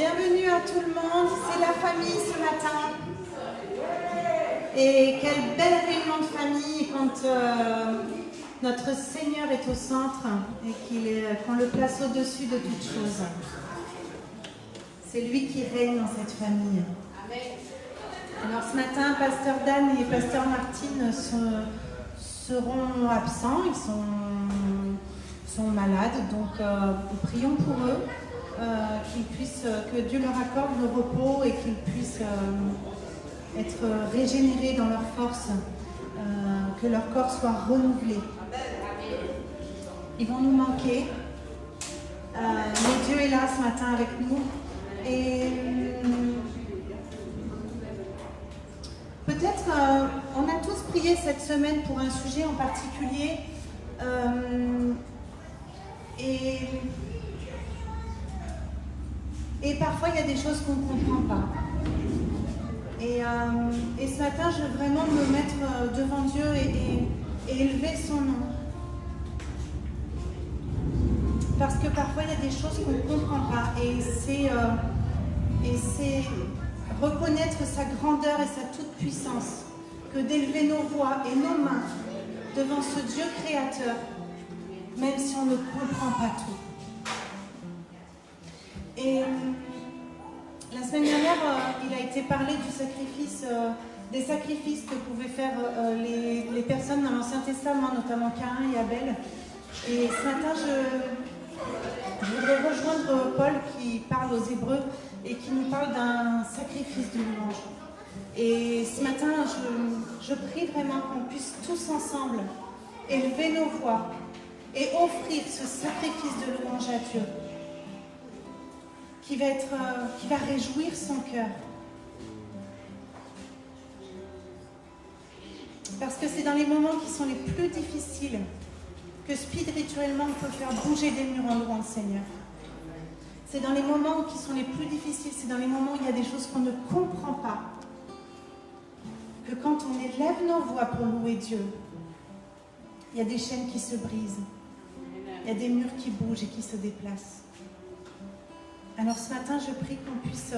Bienvenue à tout le monde, c'est la famille ce matin. Et quelle belle réunion de famille quand notre Seigneur est au centre et qu'on le place au-dessus de toute chose. C'est lui qui règne dans cette famille. Alors ce matin, Pasteur Dan et Pasteur Martine seront absents, ils sont malades, donc prions pour eux. Que Dieu leur accorde le repos et qu'ils puissent être régénérés dans leur force, que leur corps soit renouvelé. Ils vont nous manquer. Mais Dieu est là ce matin avec nous. Et peut-être on a tous prié cette semaine pour un sujet en particulier. Et parfois, il y a des choses qu'on ne comprend pas. Et ce matin, je veux vraiment me mettre devant Dieu et élever son nom. Parce que parfois, il y a des choses qu'on ne comprend pas. Et c'est reconnaître sa grandeur et sa toute-puissance que d'élever nos voix et nos mains devant ce Dieu créateur, même si on ne comprend pas tout. Et la semaine dernière, il a été parlé du sacrifice, des sacrifices que pouvaient faire les personnes dans l'Ancien Testament, notamment Caïn et Abel. Et ce matin, je voudrais rejoindre Paul qui parle aux Hébreux et qui nous parle d'un sacrifice de louange. Et ce matin, je prie vraiment qu'on puisse tous ensemble élever nos voix et offrir ce sacrifice de louange à Dieu. Qui va réjouir son cœur. Parce que c'est dans les moments qui sont les plus difficiles que spirituellement on peut faire bouger des murs en louant le Seigneur. C'est dans les moments qui sont les plus difficiles, c'est dans les moments où il y a des choses qu'on ne comprend pas, que quand on élève nos voix pour louer Dieu, il y a des chaînes qui se brisent, il y a des murs qui bougent et qui se déplacent. Alors ce matin, je prie qu'on puisse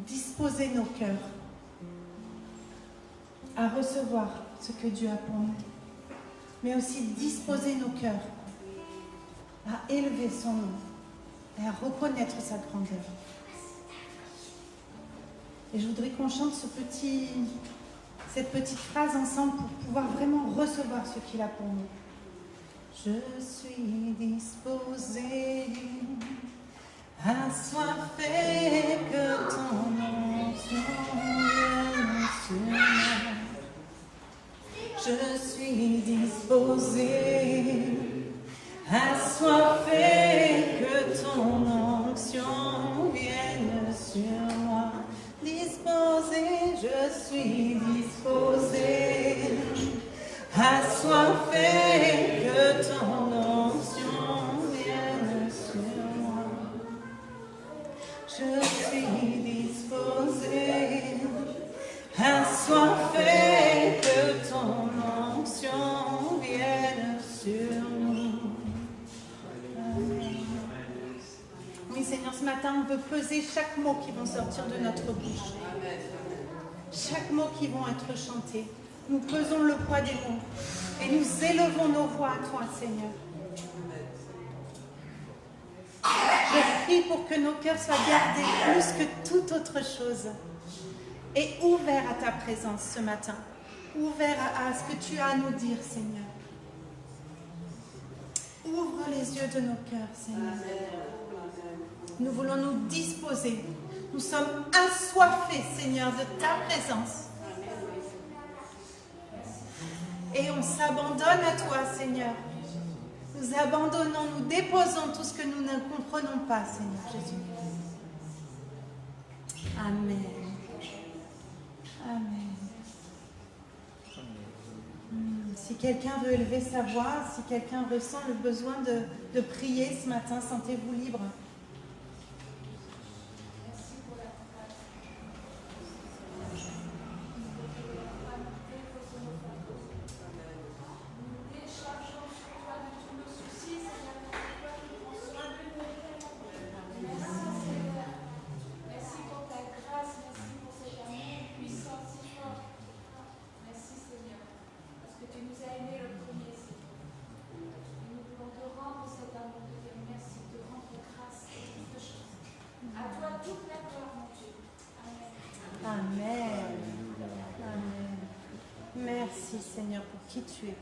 disposer nos cœurs à recevoir ce que Dieu a pour nous, mais aussi disposer nos cœurs à élever son nom et à reconnaître sa grandeur. Et je voudrais qu'on chante cette petite phrase ensemble pour pouvoir vraiment recevoir ce qu'il a pour nous. Je suis disposée, assoiffé que ton onction vienne sur moi. Je suis disposé, assoiffé que ton onction vienne sur moi. Disposé, je suis disposé, assoiffé que ton onction vienne sur moi. Je suis disposé, assoiffé que ton onction vienne sur nous. Amen. Oui Seigneur, ce matin on veut peser chaque mot qui vont sortir de notre bouche. Chaque mot qui vont être chantés. Nous pesons le poids des mots et nous élevons nos voix à toi Seigneur. Je prie pour que nos cœurs soient gardés plus que toute autre chose et ouverts à ta présence ce matin, ouverts à ce que tu as à nous dire, Seigneur. Ouvre les yeux de nos cœurs, Seigneur. Nous voulons nous disposer. Nous sommes assoiffés, Seigneur, de ta présence. Et on s'abandonne à toi, Seigneur. Nous abandonnons, nous déposons tout ce que nous ne comprenons pas, Seigneur Jésus. Amen. Amen. Si quelqu'un veut élever sa voix, si quelqu'un ressent le besoin de prier ce matin, sentez-vous libre. qui tu es.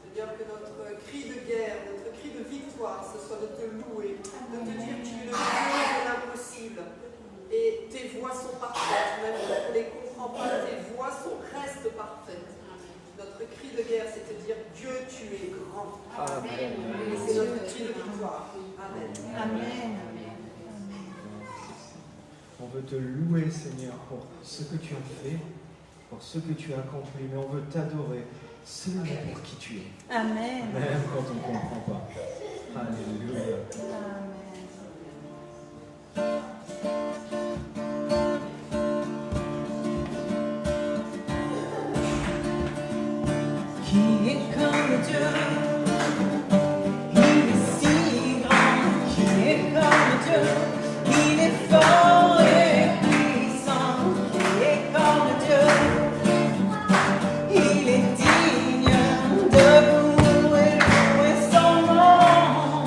Seigneur, que notre cri de guerre, notre cri de victoire, ce soit de te louer, de te dire que tu es le Dieu de l'impossible. Et tes voies sont parfaites, même si on ne les comprend pas, tes voies restent parfaites. Notre cri de guerre, c'est de dire Dieu, tu es grand. Amen. Et c'est notre cri de victoire. Amen. Amen. On veut te louer, Seigneur, pour ce que tu as fait, pour ce que tu as accompli, mais on veut t'adorer seulement pour qui tu es. Amen. Même quand on ne comprend pas. Alléluia. Amen. Qui est comme Dieu? Il est si grand. Qui est comme Dieu? Il est fort et puissant. Qui est comme Dieu? Il est digne de louer son nom.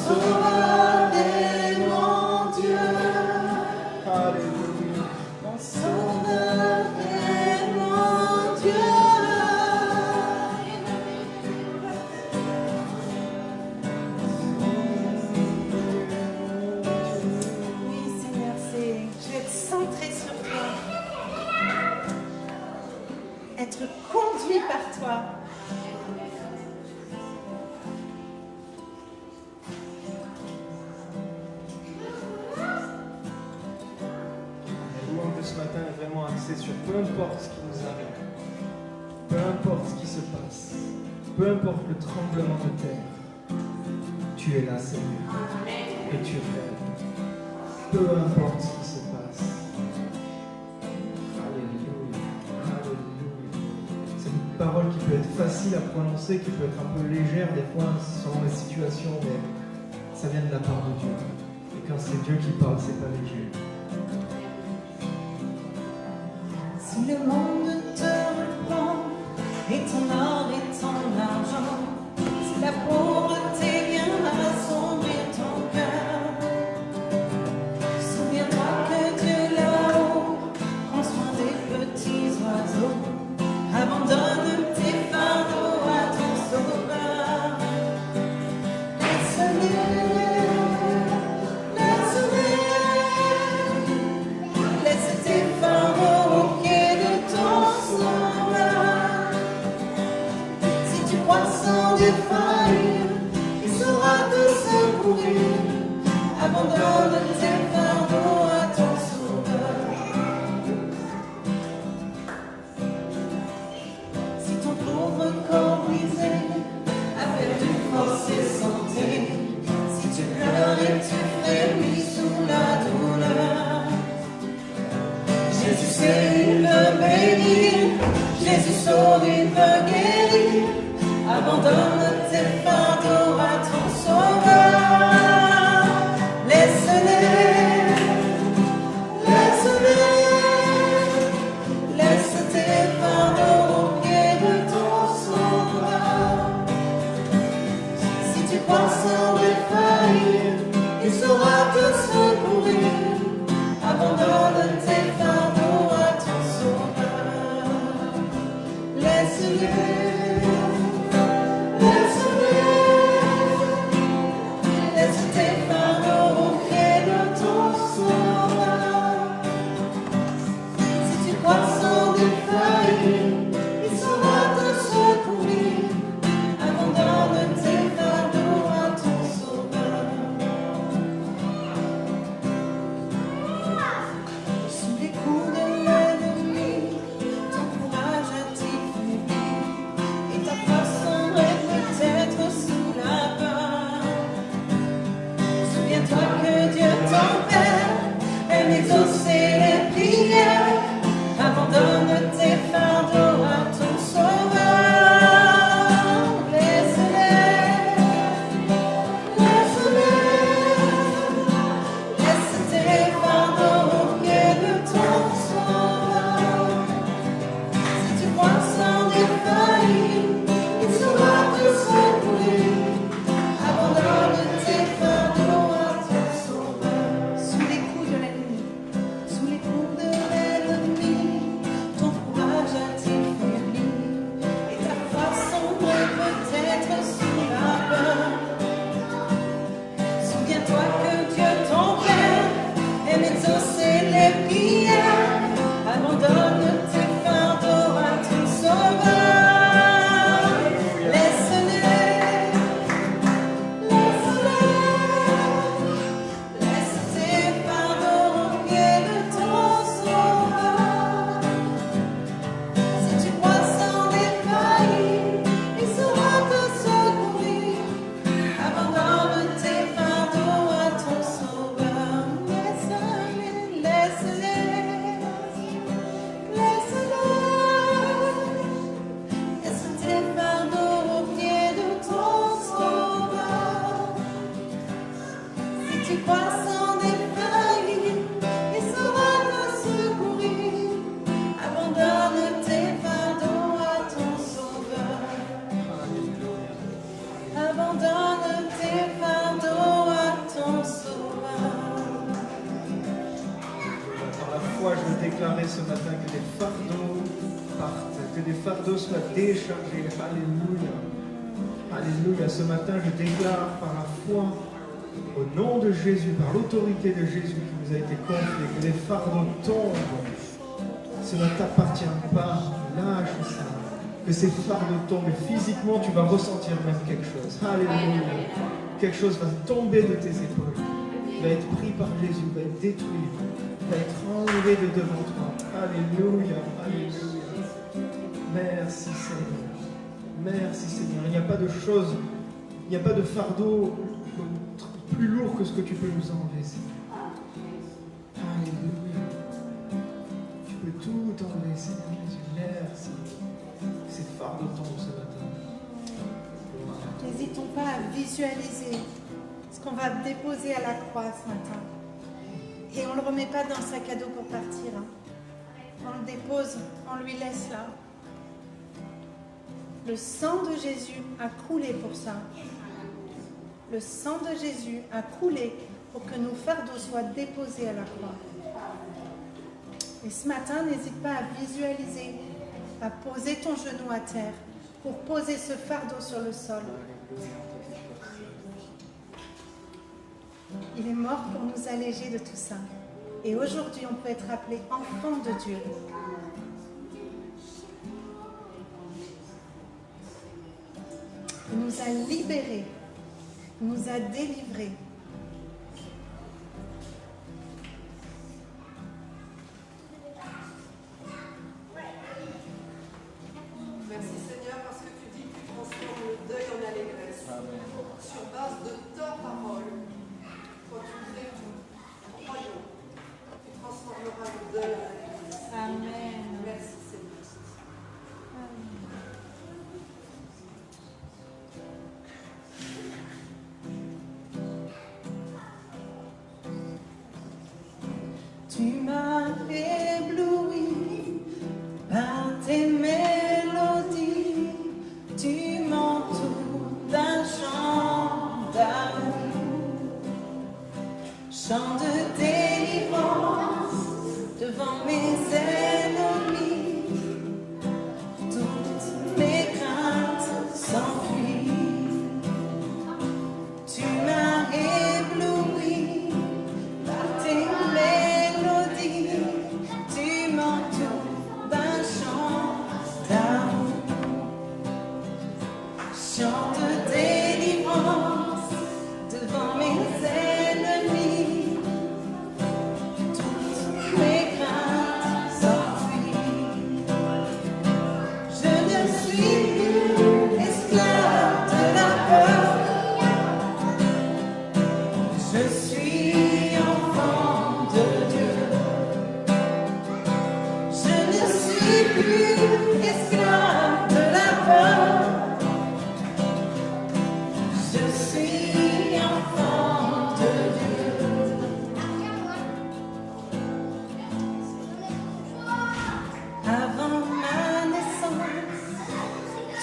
sauveur et mon Dieu. Alléluia. Mon sauveur et mon Dieu. Oui, Seigneur, je vais être centré sur toi. Être conduit par toi. La louange de ce matin est vraiment axée sur peu importe ce qui nous arrive, peu importe ce qui se passe, peu importe le tremblement de terre, tu es là, Seigneur, et tu règnes. Peu importe ce qui se passe. Alléluia, alléluia. C'est une parole qui peut être facile à prononcer, qui peut être un peu légère des fois selon les situations, mais ça vient de la part de Dieu. Et quand c'est Dieu qui parle, c'est pas léger. Si le monde te reprend et ton or et ton argent, si la pauvreté vient assombrir ton cœur, souviens-toi que Dieu là-haut prend soin des petits oiseaux. Abandonne tes fardeaux à ton sauveur. Laisse tes fardeaux au pied de ton sauveur. Si tu crois sans défaillir, il saura te secourir. Abandonne tes fardeaux à ton sauveur. Si ton pauvre corps brisé a perdu force et santé, si tu pleures et tu frémis sous la douleur, Jésus sait, il veut bénir, Jésus sauve, il veut guérir. Abandonne tes fardeaux à ton sauveur. Laisse-les, laisse tes fardeaux au pied de ton sauveur. Si tu crois sans défaillir, il saura te secourir. Abandonne tes fardeaux à ton sauveur. Laisse-les, laisse tes fardeaux au pied de ton sauveur. Si tu crois sans défaillir, il saura te secourir. Abandonne tes fardeaux à ton sauveur. Sous les coups de l'ennemi, ton courage a-t-il faibli, et ta force sommerait peut-être sous la peur. Souviens-toi que Dieu ton Père aime exaucer les prières. Abandonne tes fardeaux à ton sauveur. Laisse-les, laisse tes fardeaux au pied de ton sauveur. Si tu crois sans défaillir, il saura te secourir. Abandonne tes fardeaux à ton sauveur. Sous les coups de l'ennemi, sous les coups de l'ennemi, ton courage a-t-il faibli, et ta force sombre peut-être sous la peur. Souviens-toi que Dieu ton Père aime exaucer les prières. Abandonne tes fardeaux à ton sauveur. Laisse-les, laisse tes fardeaux au pied de ton sauveur. Si tu crois sans défaillir, il saura te secourir. Abandonne tes fardeaux à ton sauveur. Laisse-les, laisse-les, laisse tes fardeaux au pied de ton sauveur. Si tu crois sans défaillir, il saura te secourir. Abandonne tes fardeaux à ton sauveur. Abandonne tes fardeaux déclarer ce matin que les fardeaux partent, que les fardeaux soient déchargés. Alléluia. Alléluia. Ce matin, je déclare par la foi, au nom de Jésus, par l'autorité de Jésus qui nous a été confiée, que les fardeaux tombent. Ce ne t'appartient pas. Lâche ça. Que ces fardeaux tombent. Et physiquement, tu vas ressentir même quelque chose. Alléluia. Quelque chose va tomber de tes épaules. Va être pris par Jésus, va être détruit, va être enlevé de devant toi. Alléluia, alléluia. Merci Seigneur. Merci Seigneur. Il n'y a pas de chose, il n'y a pas de fardeau plus lourd que ce que tu peux nous enlever, Seigneur. Alléluia. Tu peux tout enlever, Seigneur Jésus. Merci. Ces fardeaux tombent ce matin. N'hésitons pas à visualiser ce qu'on va déposer à la croix ce matin. Et on ne le remet pas dans le sac à dos pour partir. Hein. On le dépose, on lui laisse là. Le sang de Jésus a coulé pour ça. Le sang de Jésus a coulé pour que nos fardeaux soient déposés à la croix. Et ce matin, n'hésite pas à visualiser, à poser ton genou à terre pour poser ce fardeau sur le sol. Il est mort pour nous alléger de tout ça. Et aujourd'hui, on peut être appelé enfant de Dieu. Il nous a libérés, il nous a délivrés. Merci Seigneur parce que tu dis que tu transformes le deuil en allégresse. Sur base de ta parole, quand tu fais tout, croyons, tu transformeras le deuil en allégresse. Amen. Merci Seigneur. Tu m'as ébloui par tes mélodies, tu m'entoures d'un chant d'amour, chant de délivrance devant mes ennemis, toutes mes craintes s'enfuient. Tu m'as ébloui par tes mélodies, tu m'entoures d'un chant d'amour, chant de délivrance devant mes ennemis, toutes mes craintes s'enfuient. Je ne suis plus esclave de la peur. Je suis enfant de Dieu. Je ne suis plus esclave de la peur. Je suis enfant de Dieu. Avant ma naissance,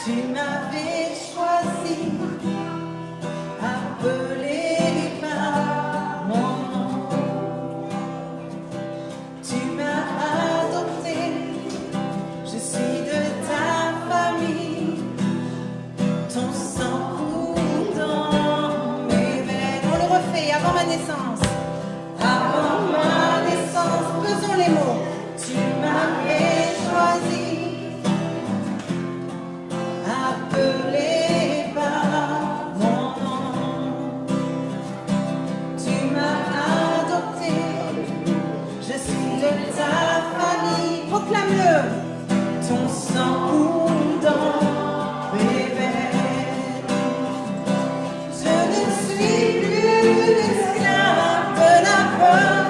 tu m'avais choisi, appelé par mon nom. Tu m'as adopté, je suis de ta famille. Ton sang coule dans mes veines. On le refait avant ma naissance. Avant ma naissance, faisons les mots. Tu m'avais choisi, appelé par mon nom. Tu m'as adopté, je suis de ta famille. Proclame-le. Ton sang coule dans mes veines. Je ne suis plus esclave de la peur.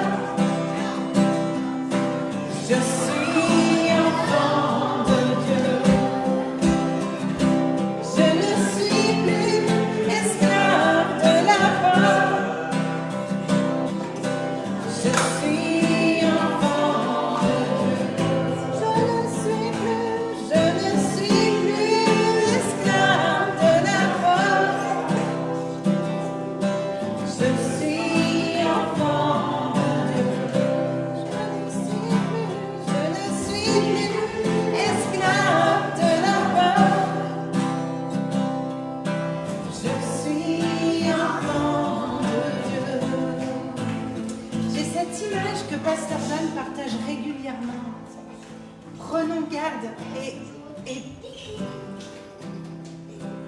jeunes partagent régulièrement. Prenons garde et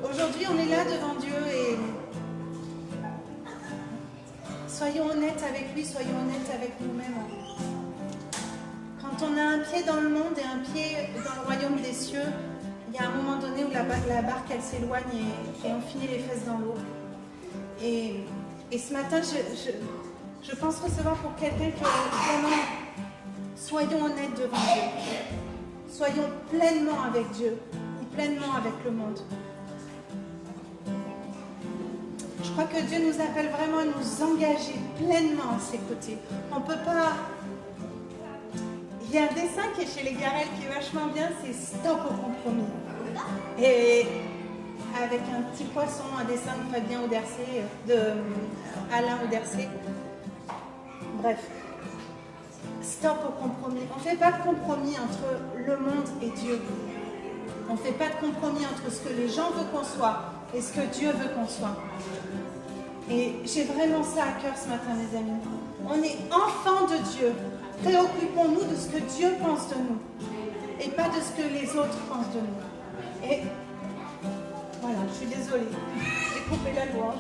aujourd'hui on est là devant Dieu et soyons honnêtes avec lui, soyons honnêtes avec nous-mêmes. Quand on a un pied dans le monde et un pied dans le royaume des cieux, il y a un moment donné où la barque elle s'éloigne et on finit les fesses dans l'eau. Et ce matin, je pense recevoir pour quelqu'un que vraiment, soyons honnêtes devant Dieu. Soyons pleinement avec Dieu et pleinement avec le monde. Je crois que Dieu nous appelle vraiment à nous engager pleinement à ses côtés. On ne peut pas... Il y a un dessin qui est chez les Garel qui est vachement bien, c'est Stop au compromis. Et avec un petit poisson, un dessin de Fabien Audercet, de Alain Audercet. Bref. Stop au compromis. On ne fait pas de compromis entre le monde et Dieu. On ne fait pas de compromis entre ce que les gens veulent qu'on soit et ce que Dieu veut qu'on soit. Et j'ai vraiment ça à cœur ce matin, mes amis. On est enfants de Dieu. Préoccupons-nous de ce que Dieu pense de nous et pas de ce que les autres pensent de nous. Et voilà, je suis désolée. J'ai coupé la louange.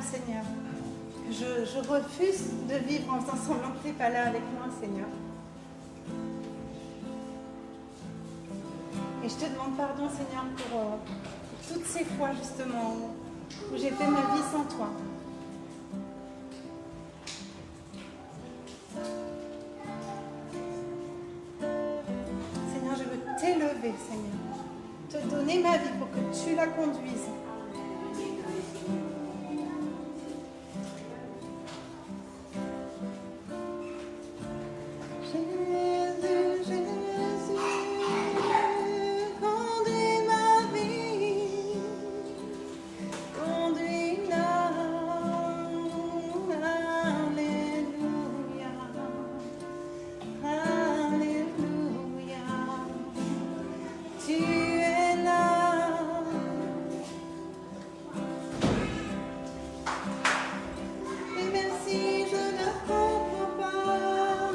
Seigneur, je refuse de vivre en faisant semblant que tu n'es pas là avec moi, Seigneur. Et je te demande pardon, Seigneur, pour toutes ces fois, justement, où j'ai fait ma vie sans toi. Seigneur, je veux t'élever, Seigneur. te donner ma vie pour que tu la conduises. Jésus, Jésus, conduis ma vie, conduis-la, alléluia, alléluia, tu es là. Et même si je ne comprends pas,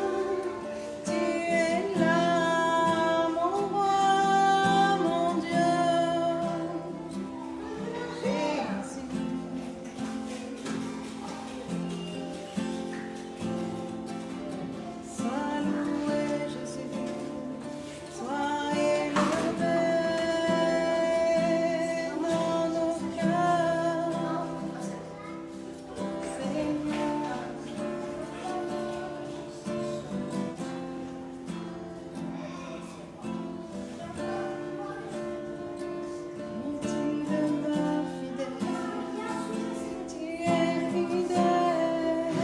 tu es là, mon roi, mon Dieu, Jésus. Sois loué, Jésus, sois élevé dans nos cœurs, Seigneur. Tu demeures fidèle, tu es fidèle,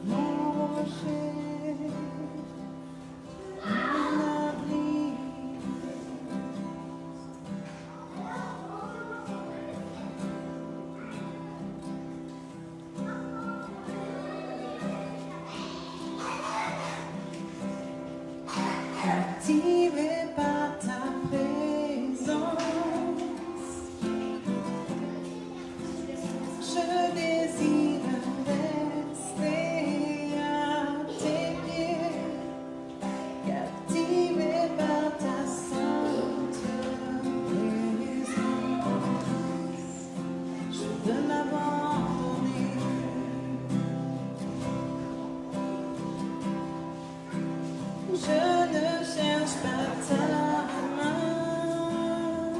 mon rocher, mon abri. Captivé par ta présence, je désire rester à tes pieds. Captivé par ta sainte présence, je veux m'abandonner. Je ne cherche pas ta main,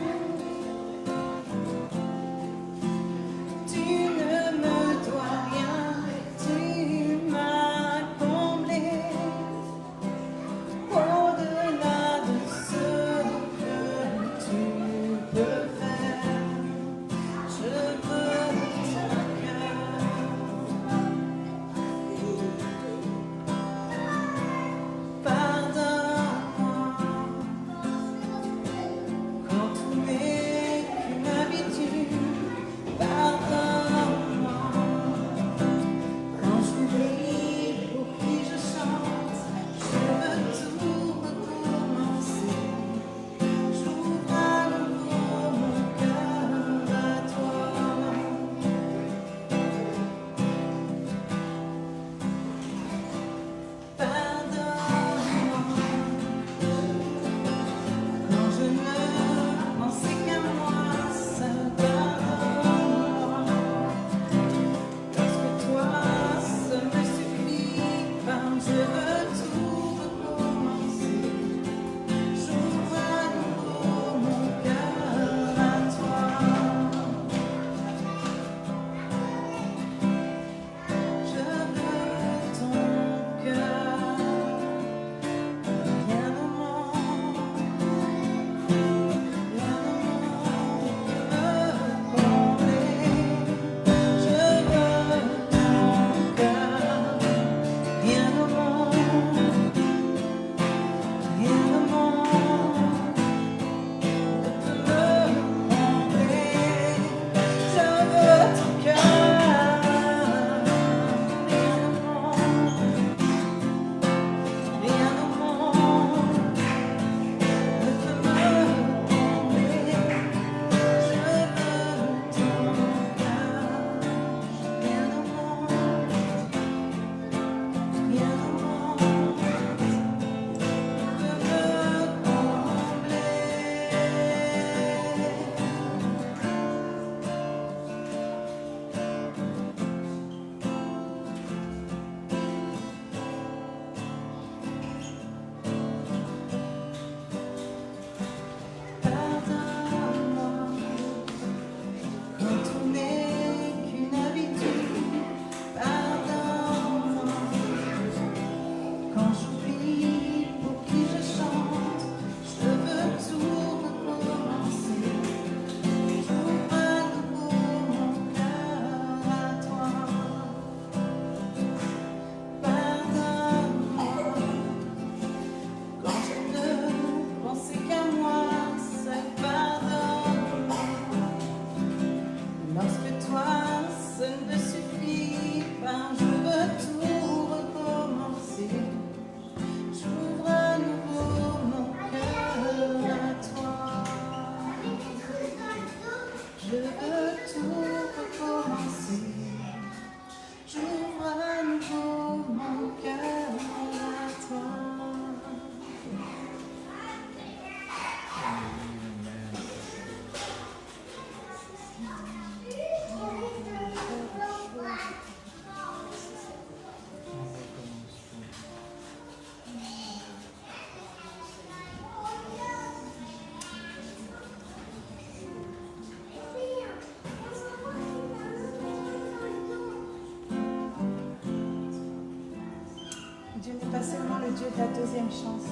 Dieu de la deuxième chance.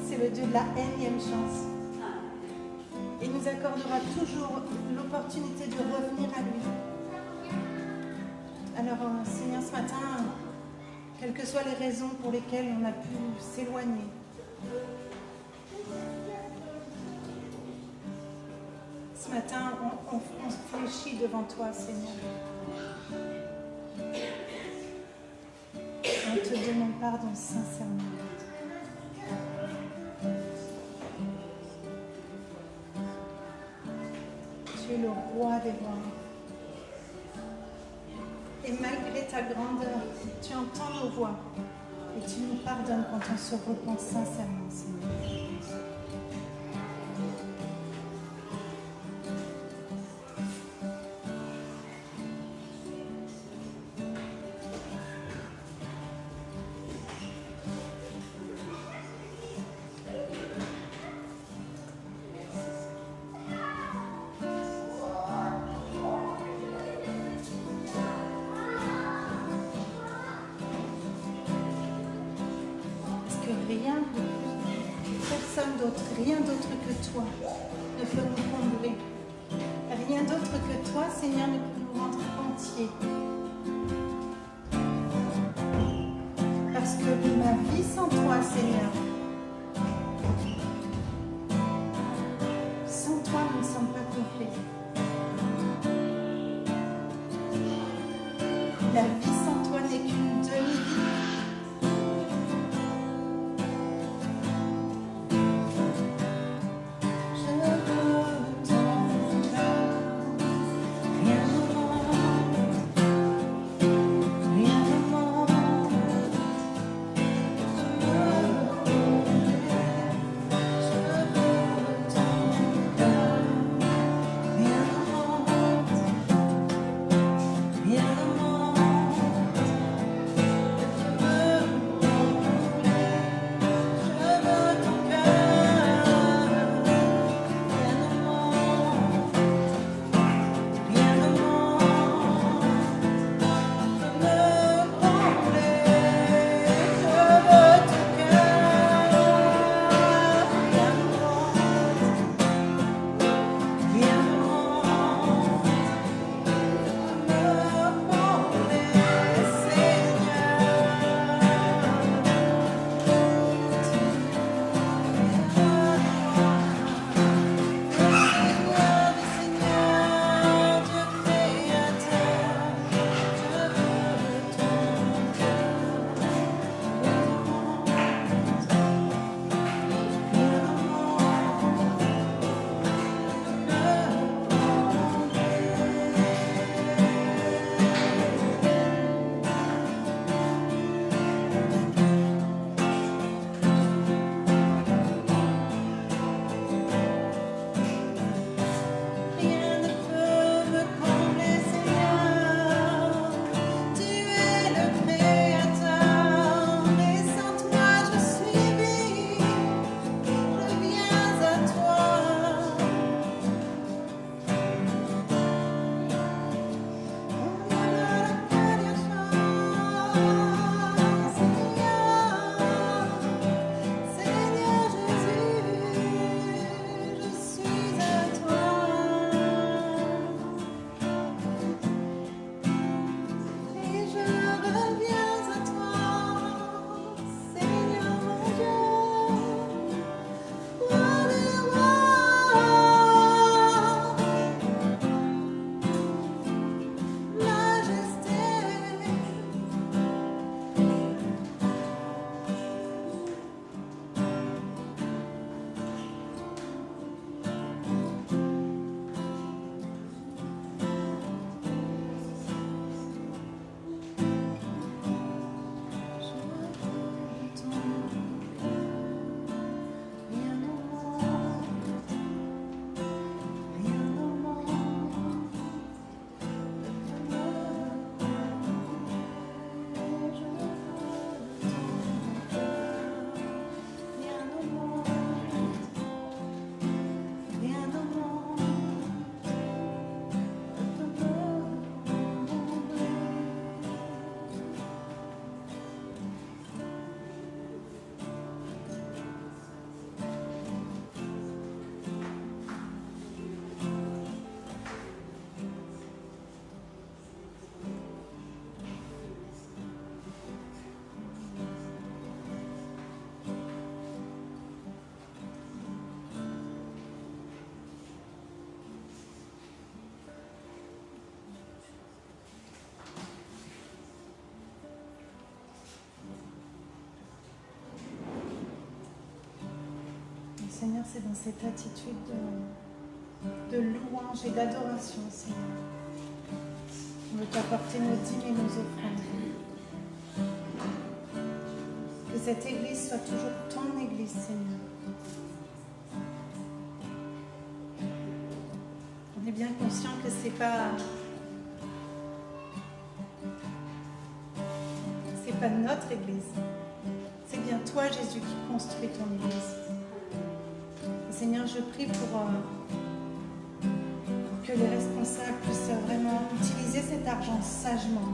C'est le Dieu de la énième chance. Il nous accordera toujours l'opportunité de revenir à lui. Alors, Seigneur, ce matin, quelles que soient les raisons pour lesquelles on a pu s'éloigner, ce matin, on se fléchit devant toi, Seigneur. On te demande pardon sincèrement. Tu es le roi des rois. Et malgré ta grandeur, tu entends nos voix et tu nous pardonnes quand on se repent sincèrement, Seigneur. Rien d'autre que toi ne peut nous combler. Rien d'autre que toi, Seigneur, ne peut nous rendre entiers. Parce que ma vie sans toi, Seigneur, sans toi, nous ne sommes pas complets. La vie sans toi n'est qu'une demi-vie. Seigneur, c'est dans cette attitude de louange et d'adoration, Seigneur. On veut t'apporter nos dîmes et nos offrandes. Que cette église soit toujours ton église, Seigneur. On est bien conscient que c'est pas notre église. C'est bien toi, Jésus, qui construis ton église. Et Seigneur, je prie pour que les responsables puissent vraiment utiliser cet argent sagement.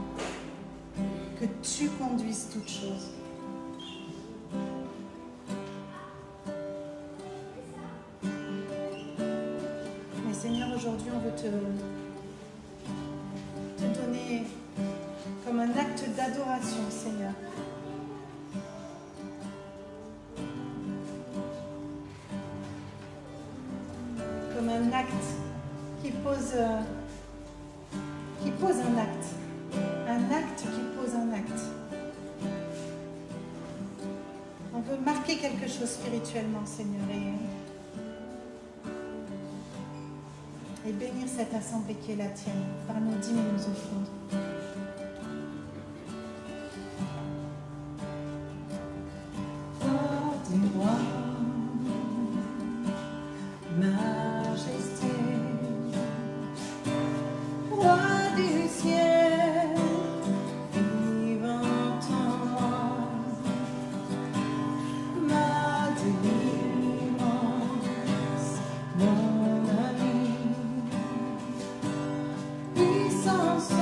Que tu conduises toutes choses. Mais Seigneur, aujourd'hui, on veut te donner comme un acte d'adoration, Seigneur. Comme un acte qui pose un acte. Un acte qui pose un acte. On veut marquer quelque chose spirituellement, Seigneur, et bénir cette assemblée qui est la tienne, par nos dîmes et nos offrandes. Puissance.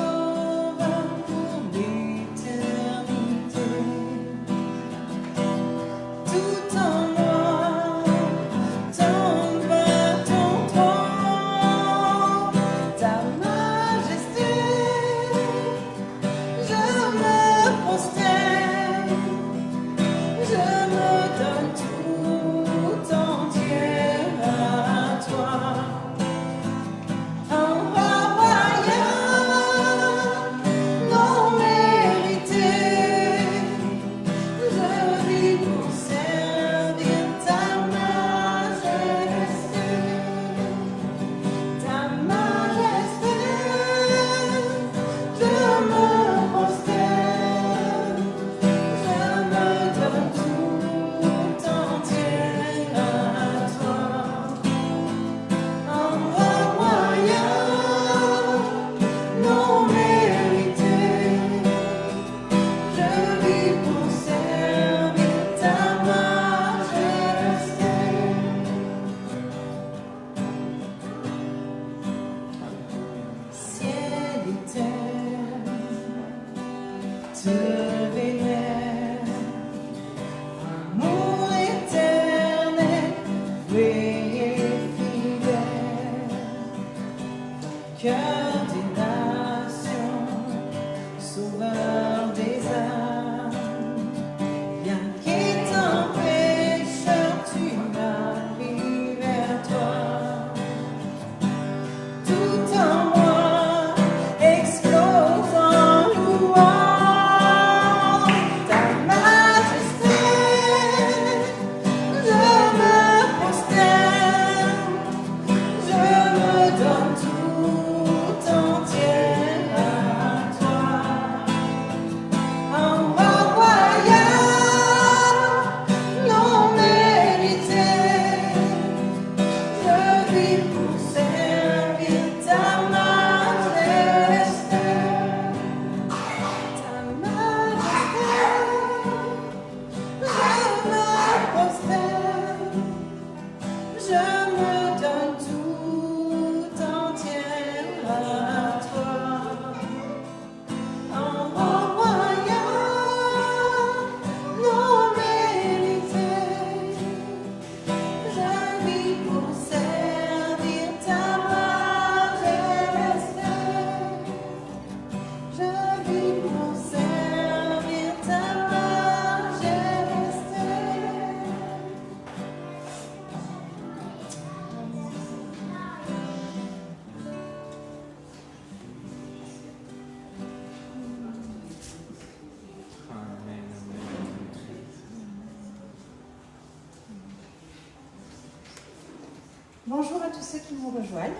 Bonjour à tous ceux qui nous rejoignent.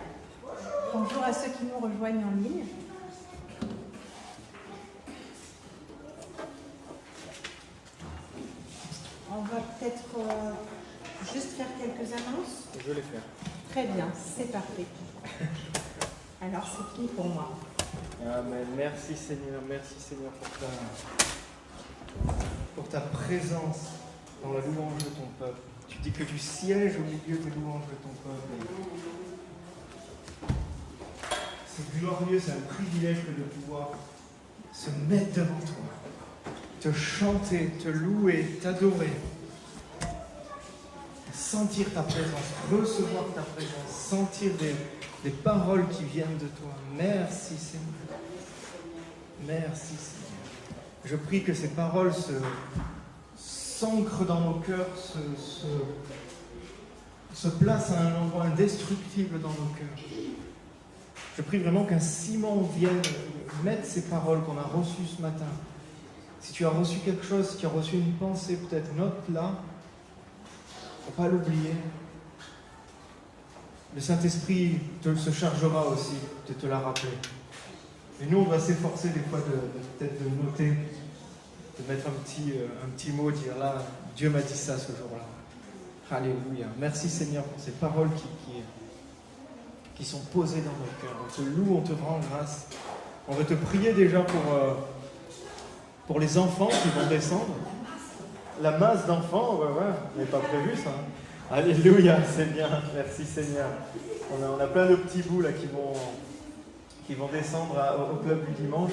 Bonjour à ceux qui nous rejoignent en ligne. On va peut-être juste faire quelques annonces. Je vais les faire. Très bien, c'est parfait. Alors c'est fini pour moi. Amen. Merci Seigneur pour ta présence dans la louange de ton peuple. Tu dis que tu sièges au milieu des louanges de ton peuple. C'est glorieux, c'est un privilège que de pouvoir se mettre devant toi, te chanter, te louer, t'adorer, sentir ta présence, recevoir ta présence, sentir des paroles qui viennent de toi. Merci Seigneur. Merci Seigneur. Je prie que ces paroles s'ancrent dans nos cœurs, se placent à un endroit indestructible dans nos cœurs. Je prie vraiment qu'un ciment vienne mettre ces paroles qu'on a reçues ce matin. Si tu as reçu quelque chose, si tu as reçu une pensée, peut-être note-la. Il ne faut pas l'oublier. Le Saint-Esprit se chargera aussi de te la rappeler. Et nous, on va s'efforcer des fois peut-être de noter, de mettre un petit mot, dire là, Dieu m'a dit ça ce jour-là. Alléluia. Merci Seigneur pour ces paroles qui sont posées dans nos cœurs. On te loue, on te rend grâce. On veut te prier déjà pour les enfants qui vont descendre. La masse d'enfants, ouais, on n'avait pas prévu ça. Alléluia, c'est bien. Merci Seigneur. On a plein de petits bouts là qui vont descendre au club du dimanche.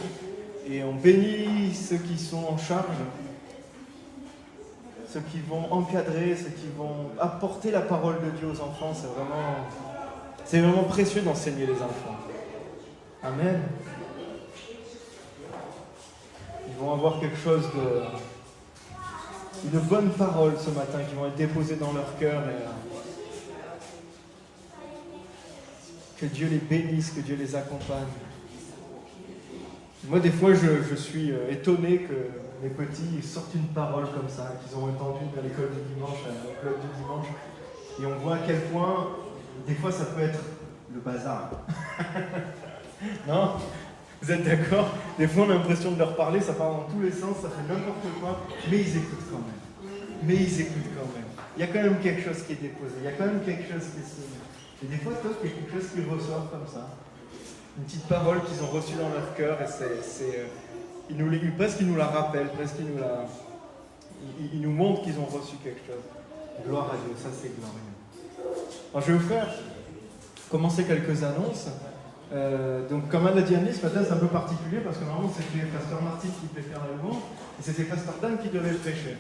Et on bénit ceux qui sont en charge, ceux qui vont encadrer, ceux qui vont apporter la parole de Dieu aux enfants. C'est vraiment précieux d'enseigner les enfants. Amen. Ils vont avoir quelque chose une bonne parole ce matin qui vont être déposées dans leur cœur. Que Dieu les bénisse, que Dieu les accompagne. Moi, des fois, je suis étonné que mes petits sortent une parole comme ça, qu'ils ont entendue à l'école du dimanche, au club du dimanche. Et on voit à quel point, des fois, ça peut être le bazar. Non ? Vous êtes d'accord ? Des fois, on a l'impression de leur parler, ça part dans tous les sens, ça fait n'importe quoi, mais ils écoutent quand même. Il y a quand même quelque chose qui est déposé, il y a quand même quelque chose qui est sonné. Et des fois, il y a quelque chose qui ressort comme ça. Une petite parole qu'ils ont reçue dans leur cœur, et presque ils nous la rappellent, presque ils nous montrent qu'ils ont reçu quelque chose. Gloire à Dieu, ça c'est glorieux. Alors je vais vous faire commencer quelques annonces. Donc comme elle l'a dit Annie, ce matin c'est un peu particulier parce que normalement c'était Pasteur Martin qui devait faire la louange et c'était Pasteur Dan qui devait prêcher.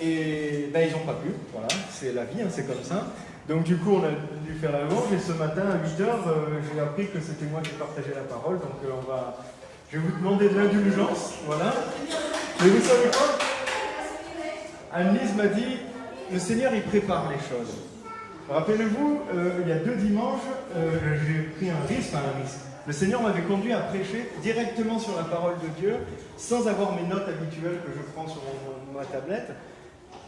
Et ben, ils n'ont pas pu, voilà, c'est la vie, hein, c'est comme ça. Donc du coup on a dû faire la louange et ce matin à 8h j'ai appris que c'était moi qui partageais la parole. Donc je vais vous demander de l'indulgence, voilà. Mais vous savez quoi ? Anne-Lise m'a dit, le Seigneur il prépare les choses. Rappelez-vous, il y a 2 dimanches, j'ai pris un risque. Le Seigneur m'avait conduit à prêcher directement sur la parole de Dieu, sans avoir mes notes habituelles que je prends sur ma tablette.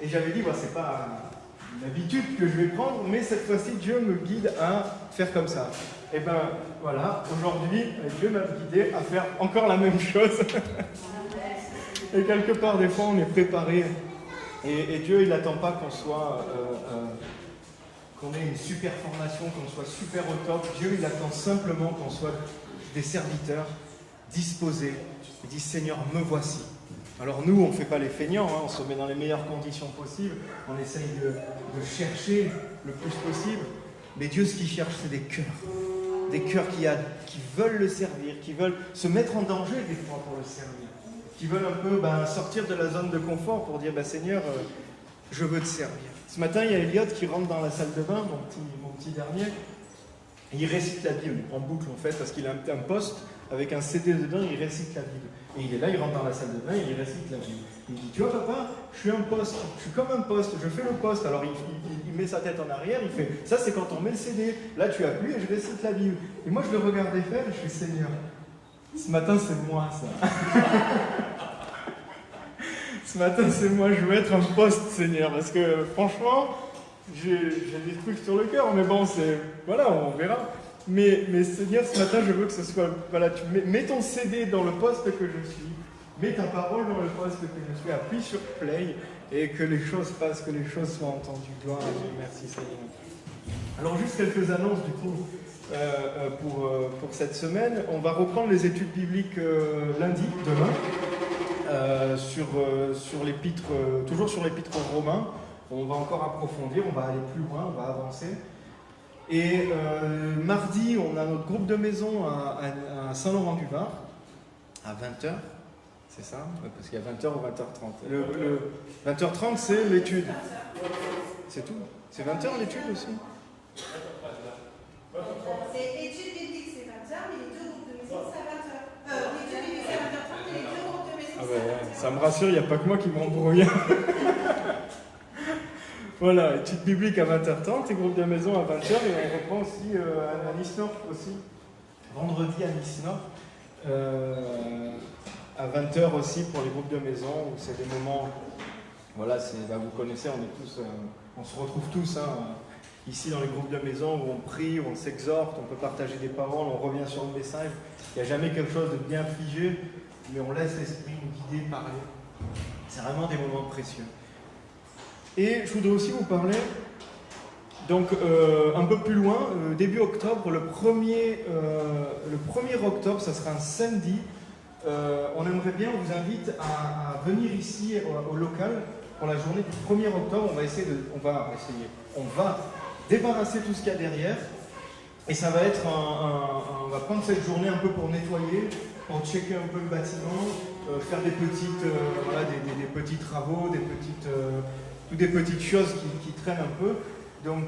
Et j'avais dit, c'est pas une habitude que je vais prendre, mais cette fois-ci, Dieu me guide à faire comme ça. Et ben voilà, aujourd'hui, Dieu m'a guidé à faire encore la même chose. Et quelque part, des fois, on est préparé. Et Dieu, il n'attend pas qu'on soit... qu'on ait une super formation, qu'on soit super au top. Dieu, il attend simplement qu'on soit des serviteurs disposés. Il dit, Seigneur, me voici. Alors nous, on ne fait pas les feignants, on se met dans les meilleures conditions possibles, on essaye de chercher le plus possible. Mais Dieu, ce qu'il cherche, c'est des cœurs qui veulent le servir, qui veulent se mettre en danger des fois pour le servir, qui veulent un peu sortir de la zone de confort pour dire, Seigneur, je veux te servir. Ce matin, il y a Elliot qui rentre dans la salle de bain, mon petit dernier, et il récite la Bible, en boucle en fait, parce qu'il a un poste avec un CD dedans, il récite la Bible. Et il est là, il rentre dans la salle de bain, et il récite la Bible. Il dit, tu vois papa, je suis un poste, je suis comme un poste, je fais le poste. Alors il met sa tête en arrière, il fait, ça c'est quand on met le CD, là tu appuies et je récite la Bible. Et moi je le regardais faire et je fais, Seigneur, ce matin c'est moi ça. Ce matin, c'est moi, je veux être un poste, Seigneur, parce que franchement, j'ai des trucs sur le cœur, mais bon, voilà, on verra. Mais Seigneur, ce matin, je veux que ce soit, voilà, tu mets ton CD dans le poste que je suis, mets ta parole dans le poste que je suis, appuie sur play, et que les choses passent, que les choses soient entendues. Gloire à Dieu, merci Seigneur. Alors juste quelques annonces du coup pour cette semaine. On va reprendre les études bibliques lundi, demain, sur l'épître, toujours sur l'épître aux Romains. On va encore approfondir, on va aller plus loin, on va avancer. Et mardi, on a notre groupe de maison à Saint-Laurent-du-Var, à 20h. C'est ça? Parce qu'il y a 20h ou 20h30. Le 20h30, c'est l'étude. C'est tout? C'est 20h l'étude aussi? C'est études bibliques, c'est 20h, mais les deux groupes de maison, c'est à 20h. L'étude biblique, c'est à 20h30, et les deux groupes de maison, Ah c'est ouais, à 20h. ça me rassure, il n'y a pas que moi qui m'embrouille. Voilà, étude biblique à 20h30 et groupe de maison à 20h. Et on reprend aussi à Nice-Nord aussi. Vendredi à Nice-Nord. À 20h aussi pour les groupes de maison, où c'est des moments, voilà, vous connaissez, on se retrouve tous ici dans les groupes de maison où on prie, où on s'exhorte, on peut partager des paroles, on revient sur le message. Il n'y a jamais quelque chose de bien figé, mais on laisse l'esprit nous guider, parler. C'est vraiment des moments précieux. Et je voudrais aussi vous parler, donc un peu plus loin, début octobre, le 1er octobre, ça sera un samedi. On aimerait bien, on vous invite à venir ici au local pour la journée du 1er octobre. On va débarrasser tout ce qu'il y a derrière. Et ça va être on va prendre cette journée un peu pour nettoyer, pour checker un peu le bâtiment, faire des petits travaux, toutes des petites choses qui traînent un peu. Donc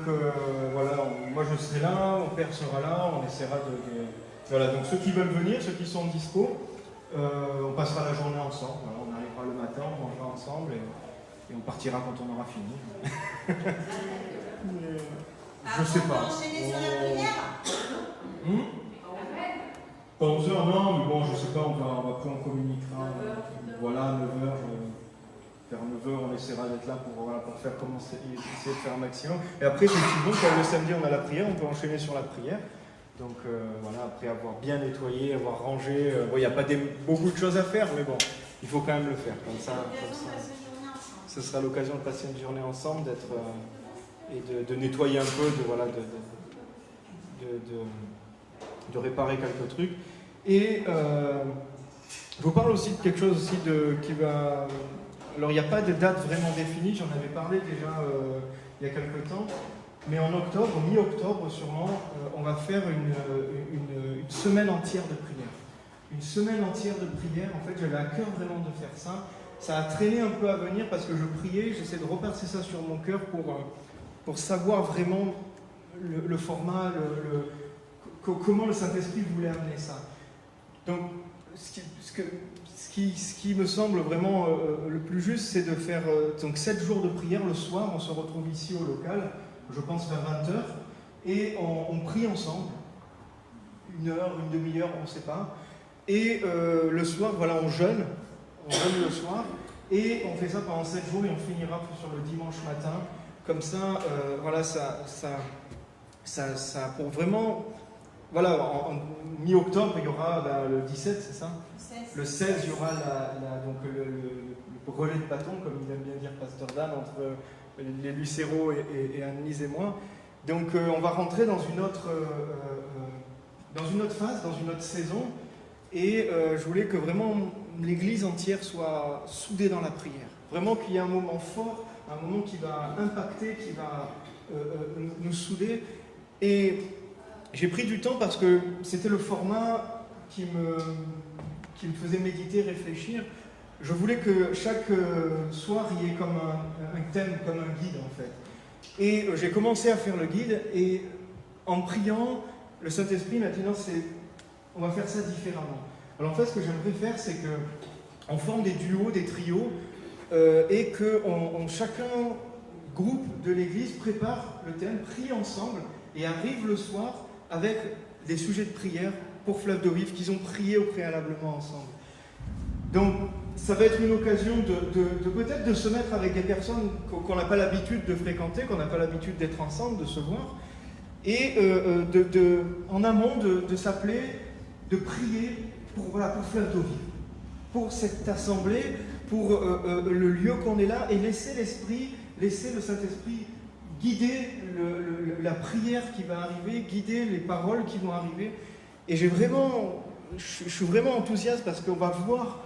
voilà, moi je serai là, mon père sera là, on essaiera de... Voilà, donc ceux qui veulent venir, ceux qui sont dispo, on passera la journée ensemble. Voilà, on arrivera le matin, on mangera ensemble et on partira quand on aura fini. Je sais pas. On va enchaîner sur la prière. Pas 11h, non, mais bon, je sais pas, après on communiquera. Voilà, 9h. Vers 9h, on essaiera d'être là pour faire essayer de faire un maximum. Et après, effectivement, quand le samedi on a la prière, on peut enchaîner sur la prière. Donc voilà, après avoir bien nettoyé, avoir rangé, il n'y a pas beaucoup de choses à faire, mais bon, il faut quand même le faire. Comme ça. Ce sera l'occasion de passer une journée ensemble, et de nettoyer un peu, de réparer quelques trucs. Et je vous parle aussi de quelque chose aussi qui va... Alors il n'y a pas de date vraiment définie, j'en avais parlé déjà il y a quelques temps. Mais en octobre, mi-octobre sûrement, on va faire une semaine entière de prière. Une semaine entière de prière, en fait j'avais à cœur vraiment de faire ça. Ça a traîné un peu à venir parce que je priais, j'essaie de repasser ça sur mon cœur pour savoir vraiment le format, comment le Saint-Esprit voulait amener ça. Donc ce qui me semble vraiment le plus juste, c'est de faire 7 jours de prière le soir, on se retrouve ici au local, je pense vers 20h, et on prie ensemble, 1 heure, une demi-heure, on ne sait pas, et le soir, voilà, on jeûne le soir, et on fait ça pendant 7 jours, et on finira sur le dimanche matin, comme ça, voilà, ça pour vraiment, voilà, en mi-octobre, il y aura le 17, c'est ça ? Le 16, il y aura donc le relais de bâton, comme il aime bien dire Pasteur Dan, entre les Lucéros et Annelise et moi. Donc on va rentrer dans une autre phase, dans une autre saison. Et je voulais que vraiment l'Église entière soit soudée dans la prière. Vraiment qu'il y ait un moment fort, un moment qui va impacter, qui va nous souder. Et j'ai pris du temps parce que c'était le format qui me faisait méditer, réfléchir. Je voulais que chaque soir, il y ait comme un thème, comme un guide en fait. Et j'ai commencé à faire le guide et en priant, le Saint-Esprit m'a dit non, on va faire ça différemment. Alors en fait, ce que j'aimerais faire, c'est qu'on forme des duos, des trios, et que chacun groupe de l'Église prépare le thème, prie ensemble et arrive le soir avec des sujets de prière pour Fleuve d'eau vive qu'ils ont prié au préalablement ensemble. Donc ça va être une occasion de peut-être de se mettre avec des personnes qu'on n'a pas l'habitude de fréquenter, qu'on n'a pas l'habitude d'être ensemble, de se voir, et en amont de s'appeler, de prier pour Fleuve d'eau vive, pour cette assemblée, pour le lieu qu'on est là, et laisser le Saint-Esprit guider la prière qui va arriver, guider les paroles qui vont arriver. Et je suis vraiment enthousiaste parce qu'on va voir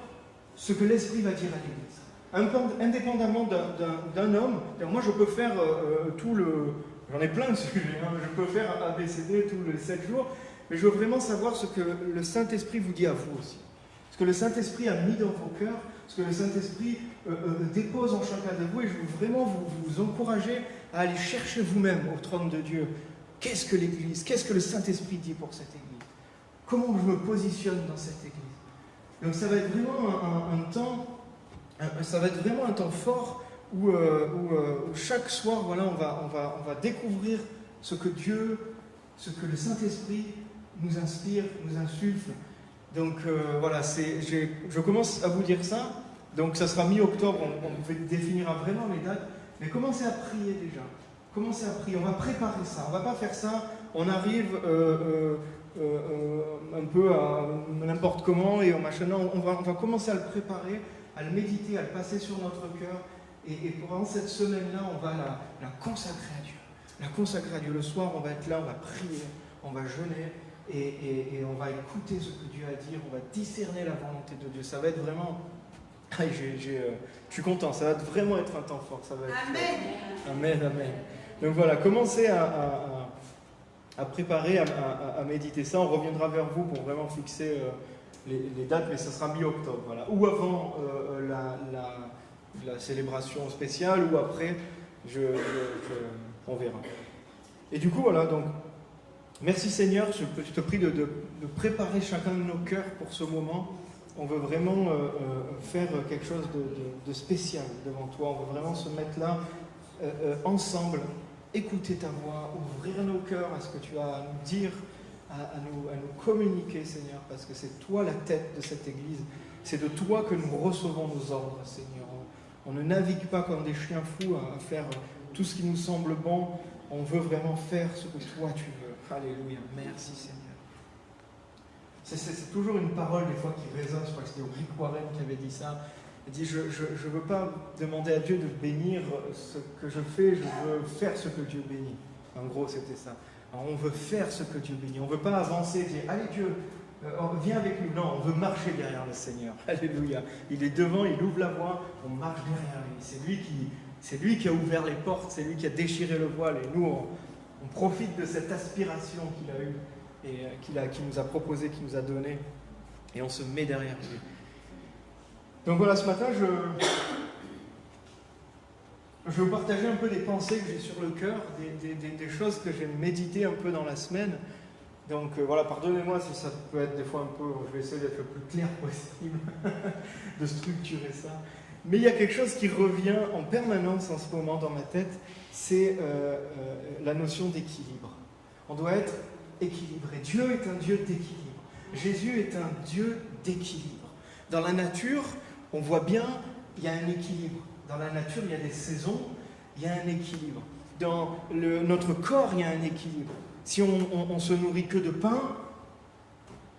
ce que l'Esprit va dire à l'Église. Indépendamment d'un homme, moi je peux faire j'en ai plein de sujets, hein, je peux faire ABCD tous les 7 jours, mais je veux vraiment savoir ce que le Saint-Esprit vous dit à vous aussi. Ce que le Saint-Esprit a mis dans vos cœurs, ce que le Saint-Esprit dépose en chacun de vous, et je veux vraiment vous encourager à aller chercher vous-même au trône de Dieu. Qu'est-ce que l'Église? Qu'est-ce que le Saint-Esprit dit pour cette Église? Comment je me positionne dans cette Église? Donc ça va être vraiment un temps fort où chaque soir, voilà, on va découvrir ce que le Saint-Esprit nous inspire, nous insuffle. Donc voilà, je commence à vous dire ça. Donc ça sera mi-octobre, on définira vraiment les dates. Mais commencez à prier déjà. Commencez à prier. On va préparer ça. On ne va pas faire ça. On arrive un peu à n'importe comment et au machin. Non, on va commencer à le préparer, à le méditer, à le passer sur notre cœur. Et pendant cette semaine-là, on va la consacrer à Dieu. La consacrer à Dieu. Le soir, on va être là, on va prier, on va jeûner et on va écouter ce que Dieu a à dire. On va discerner la volonté de Dieu. Ça va être vraiment... je suis content, ça va vraiment être un temps fort. Ça va être... Amen. Amen. Donc voilà, commencez à préparer, à méditer ça. On reviendra vers vous pour vraiment fixer les dates, mais ça sera mi-octobre. Voilà. Ou avant la célébration spéciale, ou après, on verra. Et du coup, voilà, donc, merci Seigneur, je te prie de préparer chacun de nos cœurs pour ce moment. On veut vraiment faire quelque chose de spécial devant toi. On veut vraiment se mettre là ensemble, écouter ta voix, ouvrir nos cœurs à ce que tu as à nous dire, à nous communiquer, Seigneur, parce que c'est toi la tête de cette Église. C'est de toi que nous recevons nos ordres, Seigneur. On ne navigue pas comme des chiens fous à faire tout ce qui nous semble bon. On veut vraiment faire ce que toi tu veux. Alléluia. Merci, Seigneur. C'est toujours une parole des fois qui résonne. Je crois que c'était Rick Warren qui avait dit ça. Il dit, je ne veux pas demander à Dieu de bénir ce que je fais, je veux faire ce que Dieu bénit. En gros, c'était ça. Alors, on veut faire ce que Dieu bénit. On ne veut pas avancer et dire, allez Dieu, viens avec nous. Non, on veut marcher derrière le Seigneur. Alléluia. Il est devant, il ouvre la voie, on marche derrière lui. C'est lui qui a ouvert les portes, c'est lui qui a déchiré le voile. Et nous, on profite de cette aspiration qu'il a eue et qui nous a proposé, qui nous a donné. Et on se met derrière lui. Donc voilà, ce matin, je vais vous partager un peu des pensées que j'ai sur le cœur, des choses que j'ai méditées un peu dans la semaine. Donc voilà, pardonnez-moi si ça peut être des fois un peu, je vais essayer d'être le plus clair possible, de structurer ça. Mais il y a quelque chose qui revient en permanence en ce moment dans ma tête, c'est la notion d'équilibre. On doit être équilibré. Dieu est un Dieu d'équilibre. Jésus est un Dieu d'équilibre. Dans la nature, on voit bien, il y a un équilibre. Dans la nature, il y a des saisons, il y a un équilibre. Dans notre corps, il y a un équilibre. Si on se nourrit que de pain,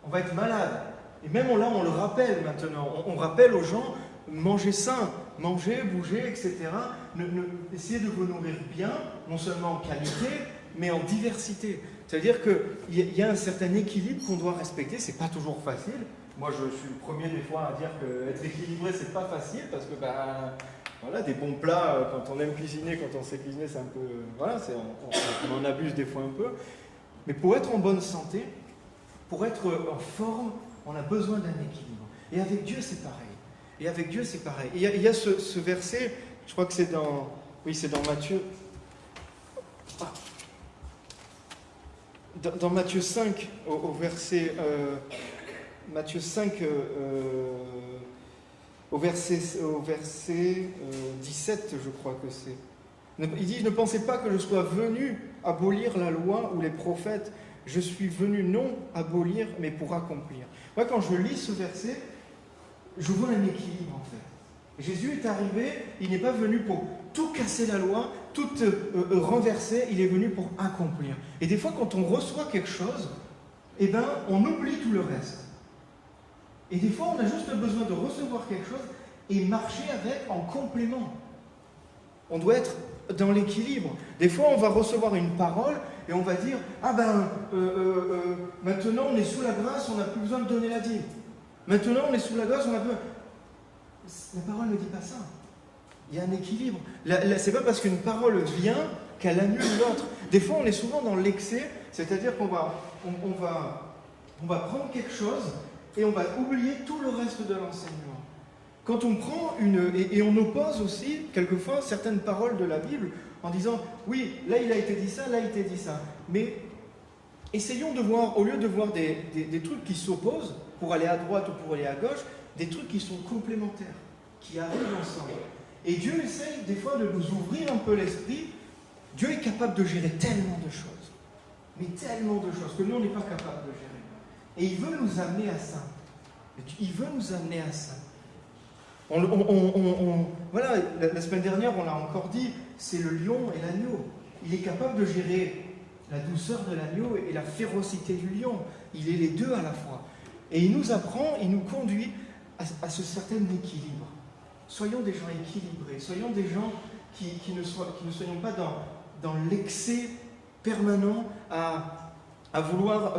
on va être malade. Et même là, on le rappelle maintenant. On rappelle aux gens, mangez sain, mangez, bougez, etc. Essayez de vous nourrir bien, non seulement en qualité, mais en diversité. C'est-à-dire qu'il y a un certain équilibre qu'on doit respecter. C'est pas toujours facile. Moi, je suis le premier des fois à dire qu'être équilibré, c'est pas facile, parce que voilà, des bons plats, quand on aime cuisiner, quand on sait cuisiner, c'est un peu... Voilà, on en abuse des fois un peu. Mais pour être en bonne santé, pour être en forme, on a besoin d'un équilibre. Et avec Dieu, c'est pareil. Et il y a ce verset, je crois que c'est dans... Oui, c'est dans Matthieu. Dans Matthieu 5, au verset... Matthieu 5... Au verset 17, je crois que c'est. Il dit, ne pensez pas que je sois venu abolir la loi ou les prophètes. Je suis venu non abolir, mais pour accomplir. Moi, quand je lis ce verset, je vois un équilibre en fait. Jésus est arrivé, il n'est pas venu pour tout casser la loi, tout renverser, il est venu pour accomplir. Et des fois, quand on reçoit quelque chose, eh ben, on oublie tout le reste. Et des fois, on a juste besoin de recevoir quelque chose et marcher avec en complément. On doit être dans l'équilibre. Des fois, on va recevoir une parole et on va dire « Ah ben, maintenant on est sous la grâce, on n'a plus besoin de donner la dîme. Maintenant on est sous la grâce, on a besoin... » La parole ne dit pas ça. Il y a un équilibre. C'est pas parce qu'une parole vient qu'elle annule l'autre. Des fois, on est souvent dans l'excès, c'est-à-dire qu'on va prendre quelque chose et on va oublier tout le reste de l'enseignement. Quand on prend et on oppose aussi, quelquefois, certaines paroles de la Bible en disant « Oui, là il a été dit ça, là il a été dit ça. » Mais essayons de voir, au lieu de voir des trucs qui s'opposent, pour aller à droite ou pour aller à gauche, des trucs qui sont complémentaires, qui arrivent ensemble. Et Dieu essaye des fois de nous ouvrir un peu l'esprit. Dieu est capable de gérer tellement de choses, mais tellement de choses que nous on n'est pas capable de gérer. Et il veut nous amener à ça. Il veut nous amener à ça. Voilà, la semaine dernière on l'a encore dit, c'est le lion et l'agneau. Il est capable de gérer la douceur de l'agneau et la férocité du lion. Il est les deux à la fois. Et il nous apprend, il nous conduit à ce certain équilibre. Soyons des gens équilibrés, soyons des gens qui ne soyons pas dans l'excès permanent à vouloir,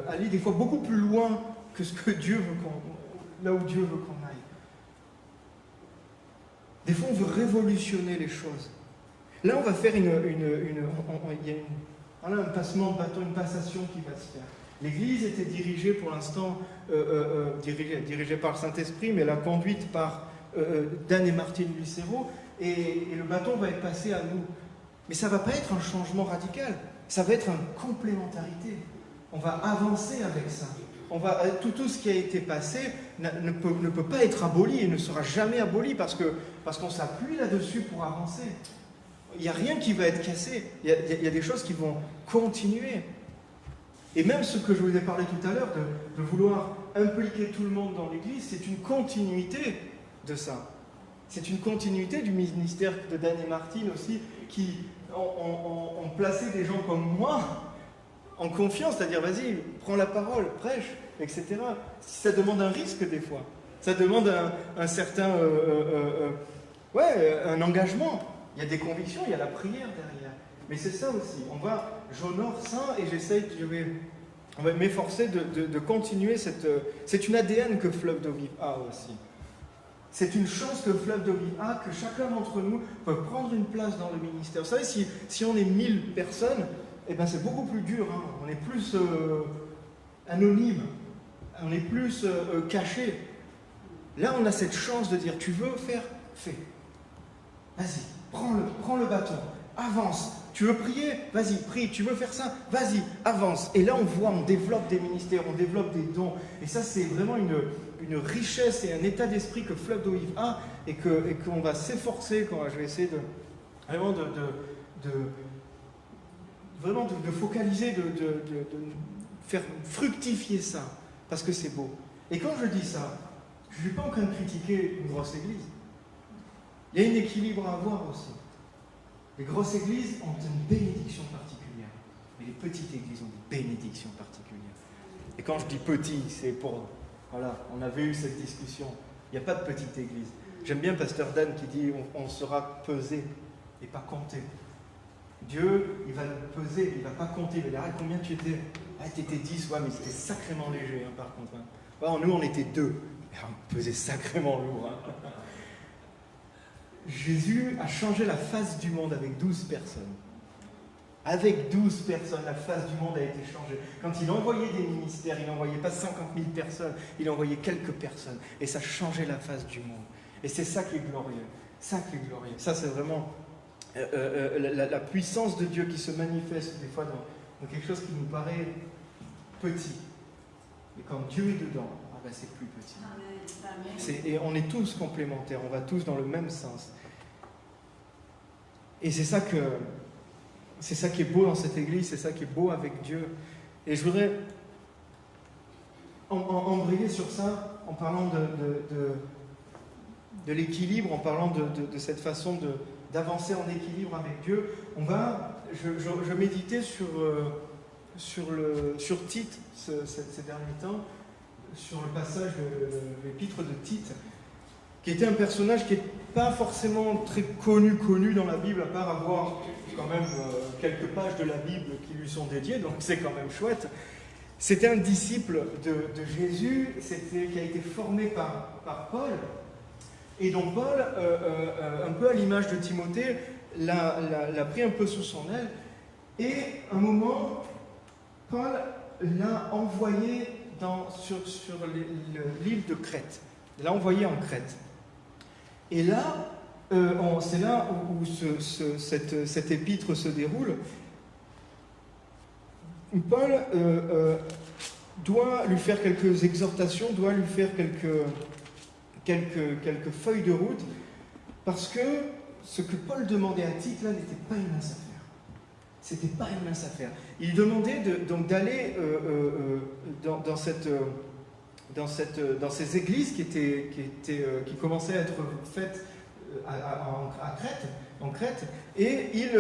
aller des fois beaucoup plus loin que ce que Dieu veut là où Dieu veut qu'on aille. Des fois, on veut révolutionner les choses. Là, on va faire il y a un passement de bâton, une passation qui va se faire. L'Église était dirigée pour l'instant, dirigée par le Saint-Esprit, mais la conduite par Dan et Martine Lucero, et le bâton va être passé à nous. Mais ça ne va pas être un changement radical, ça va être une complémentarité. On va avancer avec ça. Tout ce qui a été passé ne peut pas être aboli et ne sera jamais aboli parce qu'on s'appuie là-dessus pour avancer. Il n'y a rien qui va être cassé, il y a des choses qui vont continuer. Et même ce que je vous ai parlé tout à l'heure, de vouloir impliquer tout le monde dans l'Église, c'est une continuité de ça. C'est une continuité du ministère de Dan et Martine aussi, qui ont placé des gens comme moi en confiance, c'est-à-dire vas-y, prends la parole, prêche, etc. Ça demande un risque des fois. Ça demande un certain un engagement. Il y a des convictions, il y a la prière derrière. Mais c'est ça aussi. J'honore ça et on va m'efforcer de continuer c'est une ADN que Fleuve d'Eau Vive a aussi. C'est une chance que Fleuve d'Eau Vive a, que chacun d'entre nous peut prendre une place dans le ministère. Vous savez, si on est 1000 personnes, eh ben c'est beaucoup plus dur. Hein. On est plus anonyme, on est plus caché. Là, on a cette chance de dire, tu veux faire, fais. Vas-y, prends le bâton, avance. Tu veux prier? Vas-y, prie. Tu veux faire ça? Vas-y, avance. Et là, on développe des ministères, on développe des dons. Et ça, c'est vraiment une richesse et un état d'esprit que Fleuve d'Eau Vive a et qu'on va s'efforcer. Je vais essayer de focaliser, de faire fructifier ça, parce que c'est beau. Et quand je dis ça, je ne suis pas en train de critiquer une grosse église. Il y a un équilibre à avoir aussi. Les grosses églises ont une bénédiction particulière, mais les petites églises ont des bénédictions particulières. Et quand je dis petit, c'est pour... Voilà, on avait eu cette discussion. Il n'y a pas de petite église. J'aime bien Pasteur Dan qui dit on sera pesé et pas compté. Dieu, il va nous peser, il ne va pas compter. Il va dire, combien tu étais? Tu étais 10, ouais, mais c'était sacrément léger, hein, par contre. Hein. Ouais, nous, on était 2. On pesait sacrément lourd. Hein. Jésus a changé la face du monde avec 12 personnes. Avec 12 personnes, la face du monde a été changée. Quand il envoyait des ministères, il n'envoyait pas 50 000 personnes, il envoyait quelques personnes. Et ça changeait la face du monde. Et c'est ça qui est glorieux. Ça qui est glorieux. Ça, c'est vraiment la puissance de Dieu qui se manifeste des fois dans quelque chose qui nous paraît petit. Et quand Dieu est dedans, c'est plus petit. Et on est tous complémentaires, on va tous dans le même sens. Et c'est ça qui est beau dans cette église, c'est ça qui est beau avec Dieu. Et je voudrais embrayer sur ça en parlant de l'équilibre, en parlant de cette façon d'avancer en équilibre avec Dieu, je méditais sur Tite ces derniers temps, sur le passage de l'épître de Tite, qui était un personnage qui n'est pas forcément très connu dans la Bible, à part avoir quand même quelques pages de la Bible qui lui sont dédiées, donc c'est quand même chouette. C'était un disciple de Jésus, qui a été formé par Paul, et dont Paul, un peu à l'image de Timothée, l'a pris un peu sous son aile, et à un moment, Paul l'a envoyé sur l'île de Crète, l'a envoyé en Crète. Et là, c'est là où cette épître se déroule. Paul doit lui faire quelques exhortations, doit lui faire quelques feuilles de route, parce que ce que Paul demandait à Tite, là, n'était pas une mince affaire. C'était pas une mince affaire. Il demandait donc d'aller dans ces églises qui commençaient à être faites en Crète, et il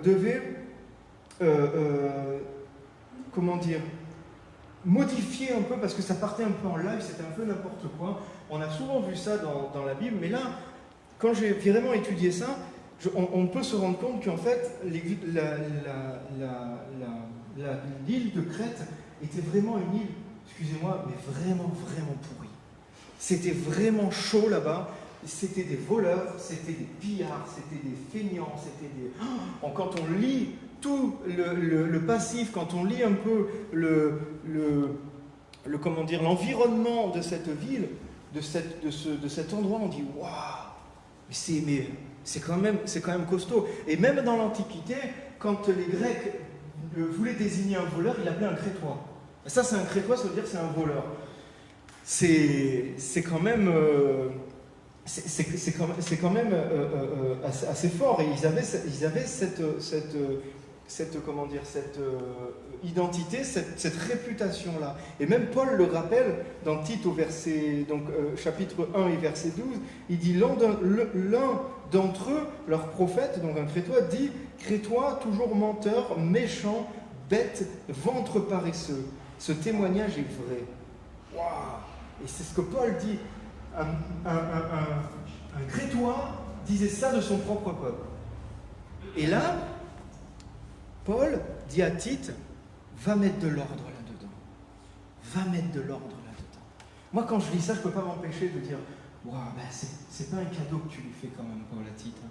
devait modifier un peu, parce que ça partait un peu en live, c'était un peu n'importe quoi. On a souvent vu ça dans la Bible, mais là, quand j'ai vraiment étudié ça, on peut se rendre compte qu'en fait, l'île de Crète était vraiment une île, excusez-moi, mais vraiment, vraiment pourrie. C'était vraiment chaud là-bas. C'était des voleurs, c'était des pillards, c'était des feignants, c'était des... Quand on lit tout le passif, quand on lit un peu l'environnement de cette ville, de cet endroit, on dit waouh, mais c'est quand même costaud. Et même dans l'Antiquité, quand les Grecs voulaient désigner un voleur, ils l'appelaient un Crétois. Ça, c'est un Crétois, ça veut dire que c'est un voleur. C'est quand même... C'est quand même assez fort, et ils avaient cette identité, cette réputation-là. Et même Paul le rappelle dans Tite au chapitre 1 et verset 12, il dit l'un d'entre eux, leur prophète, donc un Crétois, dit « Crétois, toujours menteur, méchant, bête, ventre paresseux. Ce témoignage est vrai. » Waouh! Et c'est ce que Paul dit. Un Crétois disait ça de son propre peuple. Et là, Paul dit à Tite, va mettre de l'ordre là-dedans. Va mettre de l'ordre là-dedans. Moi, quand je lis ça, je ne peux pas m'empêcher de dire, c'est pas un cadeau que tu lui fais quand même, Paul, à Tite.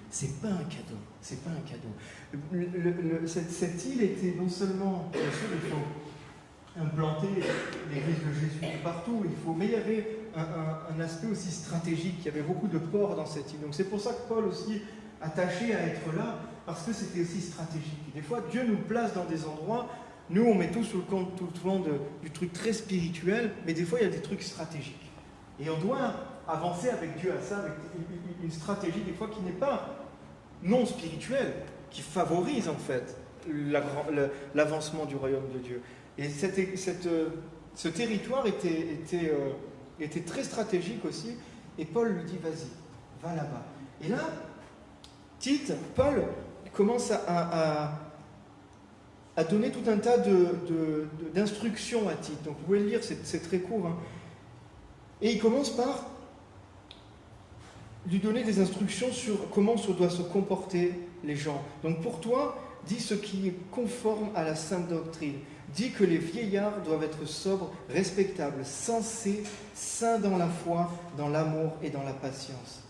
C'est pas un cadeau. C'est pas un cadeau. Cette île était non seulement, bien sûr, il faut implanter l'église de Jésus partout, mais il y avait un aspect aussi stratégique. Il y avait beaucoup de ports dans cette île. Donc c'est pour ça que Paul aussi attaché à être là, parce que c'était aussi stratégique. Et des fois, Dieu nous place dans des endroits, nous on met tout sous le compte tout le temps du truc très spirituel, mais des fois il y a des trucs stratégiques. Et on doit avancer avec Dieu à ça, avec une stratégie des fois qui n'est pas non spirituelle, qui favorise en fait l'avancement du royaume de Dieu. Et ce territoire était très stratégique aussi, et Paul lui dit, vas-y, va là-bas. Et là, Paul commence à donner tout un tas d'instructions à Tite. Donc vous pouvez le lire, c'est très court. Hein. Et il commence par lui donner des instructions sur comment doivent se comporter les gens. Donc pour toi, dis ce qui est conforme à la sainte doctrine. Dis que les vieillards doivent être sobres, respectables, sensés, saints dans la foi, dans l'amour et dans la patience.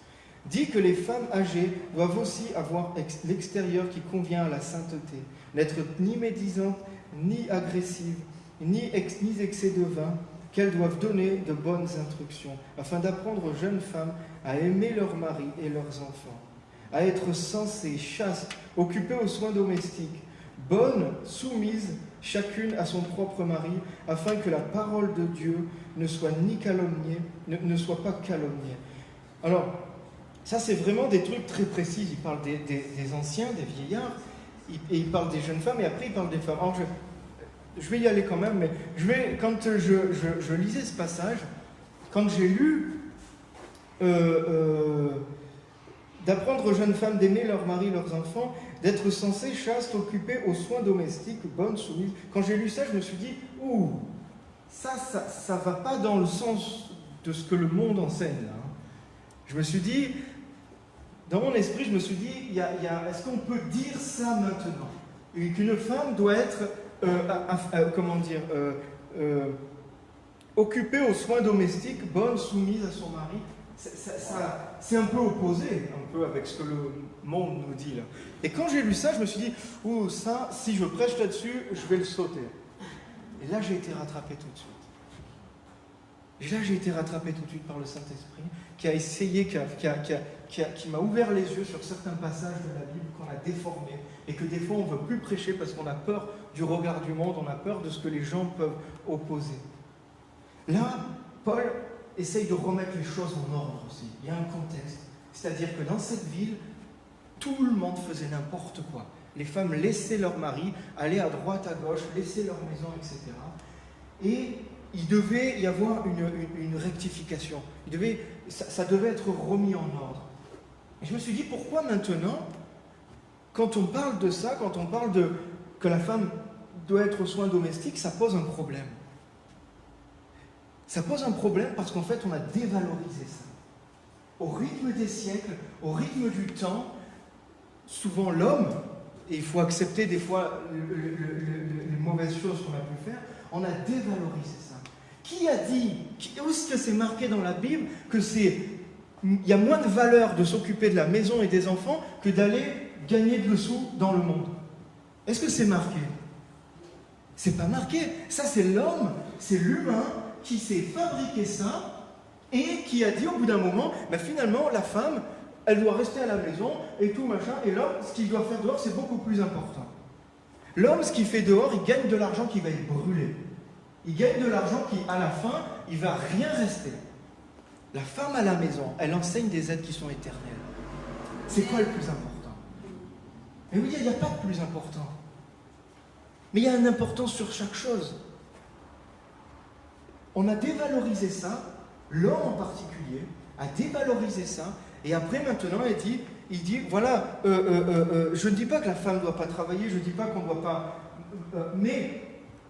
Dis que les femmes âgées doivent aussi avoir l'extérieur qui convient à la sainteté, n'être ni médisantes, ni agressives, ni excès de vin, qu'elles doivent donner de bonnes instructions, afin d'apprendre aux jeunes femmes à aimer leurs maris et leurs enfants, à être sensées, chastes, occupées aux soins domestiques, bonnes, soumises, chacune à son propre mari, afin que la parole de Dieu ne soit pas calomniée. Alors, ça c'est vraiment des trucs très précis. Il parle des anciens, des vieillards, et il parle des jeunes femmes, et après il parle des femmes. Alors je vais y aller quand même, mais quand je lisais ce passage, quand j'ai lu d'apprendre aux jeunes femmes d'aimer leur mari, leurs enfants, d'être censées chastes, occupées aux soins domestiques, bonnes, soumises. Quand j'ai lu ça, je me suis dit, ouh, ça va pas dans le sens de ce que le monde enseigne. Là. Je me suis dit, dans mon esprit, je me suis dit, est-ce qu'on peut dire ça maintenant? Qu'une femme doit être, occupée aux soins domestiques, bonne, soumise à son mari. C'est un peu opposé, un peu avec ce que le monde nous dit là. Et quand j'ai lu ça, je me suis dit, ouh, ça, si je prêche là-dessus, je vais le sauter. Et là, j'ai été rattrapé tout de suite. Et là, j'ai été rattrapé tout de suite par le Saint-Esprit, qui a essayé, qui m'a ouvert les yeux sur certains passages de la Bible qu'on a déformés, et que des fois, on ne veut plus prêcher parce qu'on a peur du regard du monde, on a peur de ce que les gens peuvent opposer. Là, Paul essaye de remettre les choses en ordre aussi. Il y a un contexte. C'est-à-dire que dans cette ville, tout le monde faisait n'importe quoi. Les femmes laissaient leur mari aller à droite, à gauche, laisser leur maison, etc. Et il devait y avoir une rectification. Ça devait être remis en ordre. Et je me suis dit, pourquoi maintenant, quand on parle de ça, quand on parle de que la femme doit être aux soins domestiques, ça pose un problème. Ça pose un problème parce qu'en fait, on a dévalorisé ça. Au rythme des siècles, au rythme du temps, souvent l'homme, et il faut accepter des fois les mauvaises choses qu'on a pu faire, on a dévalorisé ça. Qui a dit, où est-ce que c'est marqué dans la Bible que il y a moins de valeur de s'occuper de la maison et des enfants que d'aller gagner de sous dans le monde? Est-ce que c'est marqué? C'est pas marqué. Ça, c'est l'homme, c'est l'humain qui s'est fabriqué ça et qui a dit au bout d'un moment, ben finalement, la femme, elle doit rester à la maison et tout machin, et l'homme, ce qu'il doit faire dehors, c'est beaucoup plus important. L'homme, ce qu'il fait dehors, il gagne de l'argent qui va être brûlé. Il gagne de l'argent qui, à la fin, il ne va rien rester. La femme à la maison, elle enseigne des aides qui sont éternelles. C'est quoi le plus important? Mais oui, il n'y a pas de plus important. Mais il y a une importance sur chaque chose. On a dévalorisé ça, l'homme en particulier a dévalorisé ça, et après maintenant il dit voilà, je ne dis pas que la femme ne doit pas travailler, je ne dis pas qu'on ne doit pas, mais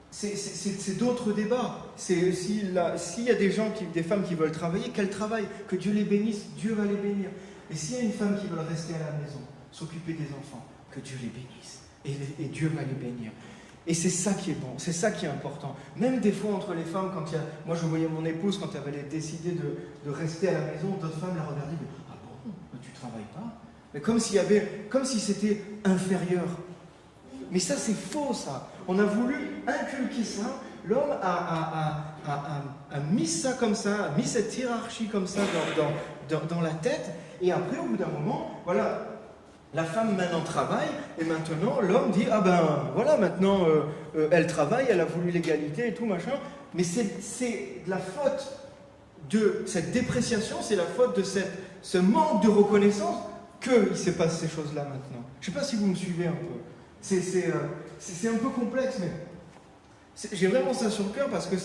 c'est d'autres débats. S'il y a des femmes qui veulent travailler, qu'elles travaillent, que Dieu les bénisse, Dieu va les bénir. Et s'il y a une femme qui veut rester à la maison, s'occuper des enfants, que Dieu les bénisse, et Dieu va les bénir. Et c'est ça qui est bon, c'est ça qui est important. Même des fois entre les femmes, moi je voyais mon épouse quand elle avait décidé de rester à la maison, d'autres femmes la regardaient et disaient « Ah bon, tu ne travailles pas ?» Mais comme si c'était inférieur. Mais ça c'est faux ça. On a voulu inculquer ça, l'homme a mis ça comme ça, a mis cette hiérarchie comme ça dans la tête, et après au bout d'un moment, voilà, la femme maintenant travaille, et maintenant l'homme dit, ah ben voilà, maintenant elle travaille, elle a voulu l'égalité et tout machin, mais c'est la faute de cette dépréciation, c'est la faute de ce manque de reconnaissance qu'il se passe ces choses-là maintenant. Je ne sais pas si vous me suivez un peu. C'est un peu complexe, mais j'ai vraiment ça sur le cœur parce que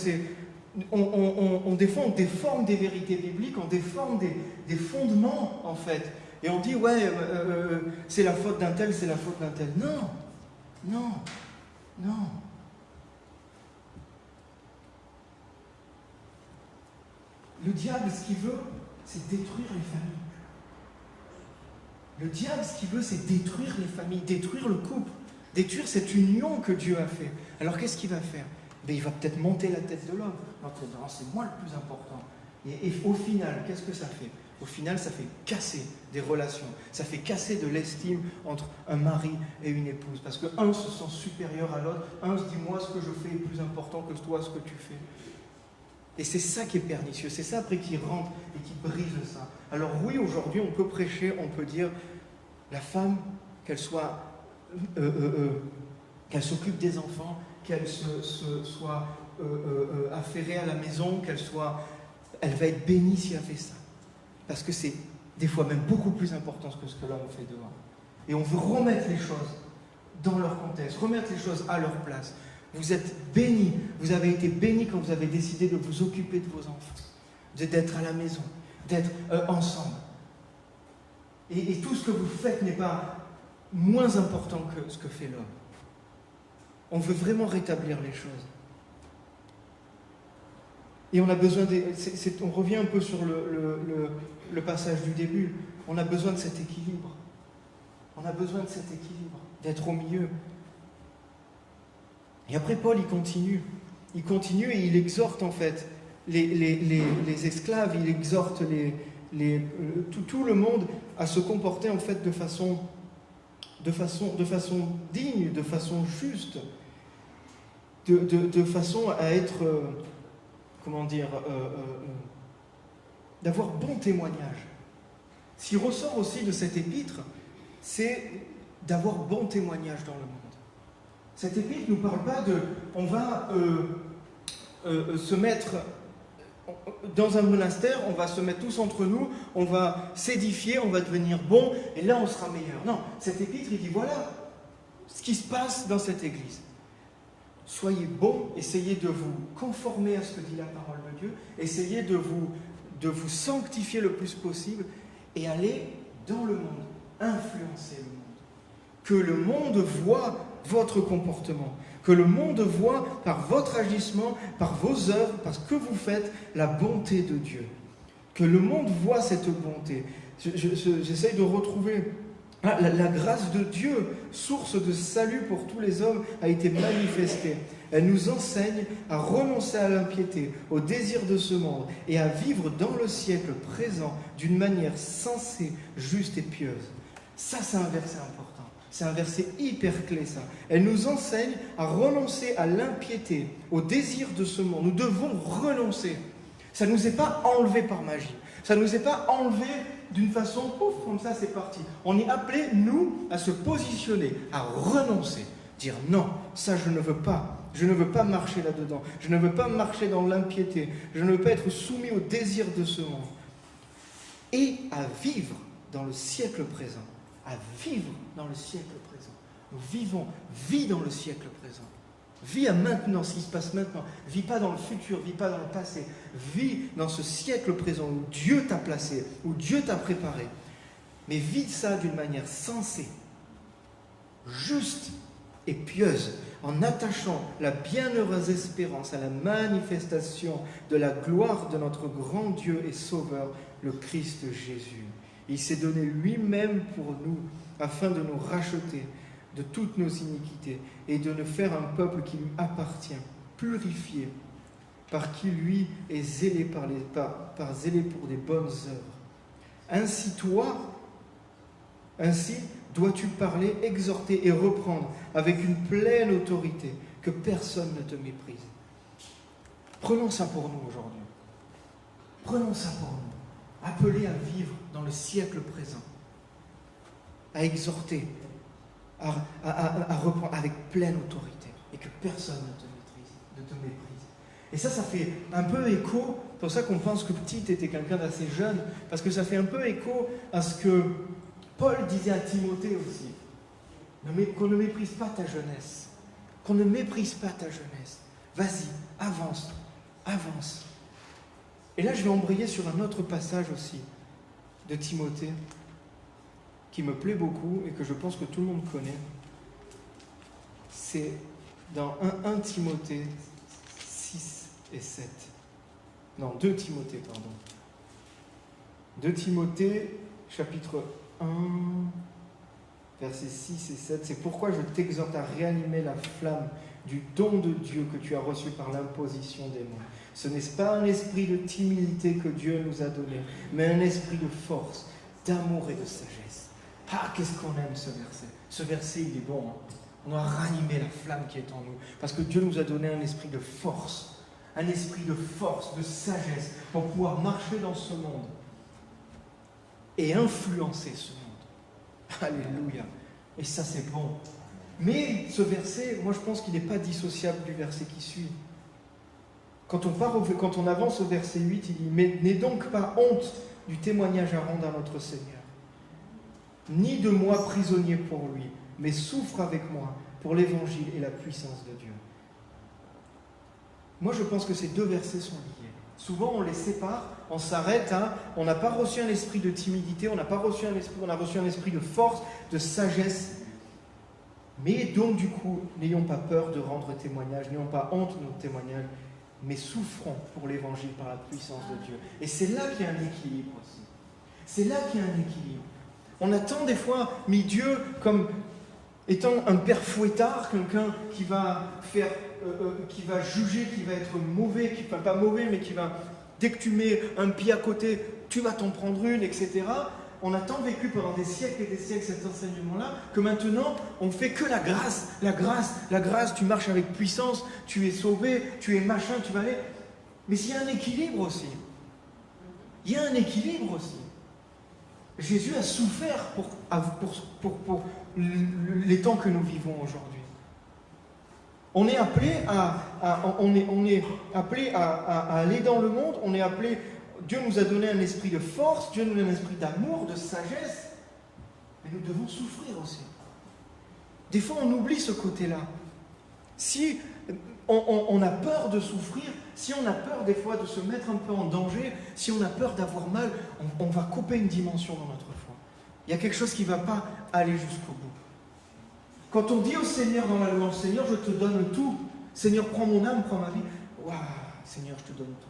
des fois on déforme des vérités bibliques, on déforme des fondements en fait. Et on dit, ouais, c'est la faute d'un tel, c'est la faute d'un tel. Non, non, non. Le diable, ce qu'il veut, c'est détruire les familles. Le diable, ce qu'il veut, c'est détruire les familles, détruire le couple, détruire cette union que Dieu a fait. Alors qu'est-ce qu'il va faire? Il va peut-être monter la tête de l'homme. C'est moi le plus important. Et au final, qu'est-ce que ça fait? Au final, ça fait casser des relations, ça fait casser de l'estime entre un mari et une épouse, parce qu'un se sent supérieur à l'autre, un se dit « moi, ce que je fais est plus important que toi, ce que tu fais ». Et c'est ça qui est pernicieux, c'est ça après qui rentre et qui brise ça. Alors oui, aujourd'hui, on peut prêcher, on peut dire la femme, qu'elle soit, qu'elle s'occupe des enfants, qu'elle soit affairée à la maison, elle va être bénie si elle fait ça. Parce que c'est des fois même beaucoup plus important que ce que l'homme fait dehors. Et on veut remettre les choses dans leur contexte, remettre les choses à leur place. Vous êtes bénis, vous avez été bénis quand vous avez décidé de vous occuper de vos enfants. d'être à la maison, d'être ensemble. Et tout ce que vous faites n'est pas moins important que ce que fait l'homme. On veut vraiment rétablir les choses. Et on a besoin on revient un peu sur le passage du début. On a besoin de cet équilibre. On a besoin de cet équilibre, d'être au milieu. Et après, Paul, il continue. Il continue et il exhorte en fait les esclaves, il exhorte tout le monde à se comporter en fait de façon digne, de façon juste, de façon à être, d'avoir bon témoignage. Ce qui ressort aussi de cette épître, c'est d'avoir bon témoignage dans le monde. Cette épître ne nous parle pas de on va se mettre dans un monastère, on va se mettre tous entre nous, on va s'édifier, on va devenir bon, et là on sera meilleur. Non, cette épître, il dit voilà ce qui se passe dans cette église. Soyez bons, essayez de vous conformer à ce que dit la parole de Dieu, essayez de vous sanctifier le plus possible et allez dans le monde, influencer le monde. Que le monde voit votre comportement, que le monde voit par votre agissement, par vos œuvres, par ce que vous faites, la bonté de Dieu. Que le monde voit cette bonté. J'essaye de retrouver la grâce de Dieu, source de salut pour tous les hommes, a été manifestée. Elle nous enseigne à renoncer à l'impiété, au désir de ce monde et à vivre dans le siècle présent d'une manière sensée, juste et pieuse. Ça, c'est un verset important. C'est un verset hyper clé, ça. Elle nous enseigne à renoncer à l'impiété, au désir de ce monde. Nous devons renoncer. Ça ne nous est pas enlevé par magie. Ça ne nous est pas enlevé d'une façon, pouf, comme ça, c'est parti. On est appelé, nous, à se positionner, à renoncer. Dire non, ça, je ne veux pas. Je ne veux pas marcher là-dedans. Je ne veux pas marcher dans l'impiété. Je ne veux pas être soumis au désir de ce monde. Et à vivre dans le siècle présent. À vivre dans le siècle présent. Nous vivons, vis dans le siècle présent. Vis à maintenant, ce qui se passe maintenant. Vis pas dans le futur, vis pas dans le passé. Vis dans ce siècle présent où Dieu t'a placé, où Dieu t'a préparé. Mais vis ça d'une manière sensée, juste et pieuse, en attachant la bienheureuse espérance à la manifestation de la gloire de notre grand Dieu et Sauveur, le Christ Jésus. Il s'est donné lui-même pour nous, afin de nous racheter de toutes nos iniquités et de nous faire un peuple qui lui appartient, purifié, par qui lui est zélé, zélé pour des bonnes œuvres. Ainsi dois-tu parler, exhorter et reprendre avec une pleine autorité, que personne ne te méprise. Prenons ça pour nous aujourd'hui. Prenons ça pour nous. Appelés à vivre dans le siècle présent, à exhorter, à reprendre avec pleine autorité, et que personne ne te méprise. Et ça fait un peu écho, c'est pour ça qu'on pense que Tite était quelqu'un d'assez jeune, parce que ça fait un peu écho à ce que Paul disait à Timothée aussi. Qu'on ne méprise pas ta jeunesse. Qu'on ne méprise pas ta jeunesse. Vas-y, avance, avance. Et là, je vais embrayer sur un autre passage aussi de Timothée qui me plaît beaucoup et que je pense que tout le monde connaît. C'est dans 1 Timothée 6 et 7. Non, 2 Timothée, pardon. 2 Timothée, chapitre 1, versets 6 et 7. C'est pourquoi je t'exhorte à réanimer la flamme du don de Dieu que tu as reçu par l'imposition des mains. Ce n'est pas un esprit de timidité que Dieu nous a donné, mais un esprit de force, d'amour et de sagesse. Ah, qu'est-ce qu'on aime ce verset. Ce verset, il est bon. Hein. On doit ranimer la flamme qui est en nous. Parce que Dieu nous a donné un esprit de force, de sagesse, pour pouvoir marcher dans ce monde et influencer ce monde. Alléluia. Et ça, c'est bon. Mais ce verset, moi je pense qu'il n'est pas dissociable du verset qui suit. Quand on avance au verset 8, il dit « Mais n'aie donc pas honte du témoignage à rendre à notre Seigneur, ni de moi prisonnier pour lui, mais souffre avec moi pour l'évangile et la puissance de Dieu. » Moi je pense que ces deux versets sont liés. Souvent, on les sépare, on s'arrête à... On n'a pas reçu un esprit de timidité, on n'a pas reçu un esprit, on a reçu un esprit de force, de sagesse. Mais donc, du coup, n'ayons pas peur de rendre témoignage, n'ayons pas honte de notre témoignage, mais souffrons pour l'évangile par la puissance de Dieu. Et c'est là qu'il y a un équilibre aussi. C'est là qu'il y a un équilibre. On attend des fois mis Dieu comme étant un père fouettard, quelqu'un qui va faire, qui va juger, qui va être mauvais, qui pas mauvais, mais qui va, dès que tu mets un pied à côté, tu vas t'en prendre une, etc. On a tant vécu pendant des siècles et des siècles cet enseignement-là, que maintenant, on ne fait que la grâce, la grâce, la grâce. Tu marches avec puissance, tu es sauvé, tu es machin, tu vas aller. Mais il y a un équilibre aussi. Il y a un équilibre aussi. Jésus a souffert pour les temps que nous vivons aujourd'hui. On est appelé à aller dans le monde, on est appelé... Dieu nous a donné un esprit de force, Dieu nous a donné un esprit d'amour, de sagesse, mais nous devons souffrir aussi. Des fois, on oublie ce côté-là. Si on a peur de souffrir, si on a peur des fois de se mettre un peu en danger, si on a peur d'avoir mal, on va couper une dimension dans notre foi. Il y a quelque chose qui ne va pas aller jusqu'au bout. Quand on dit au Seigneur dans la louange, Seigneur, je te donne tout. Seigneur, prends mon âme, prends ma vie. Waouh, Seigneur, je te donne tout.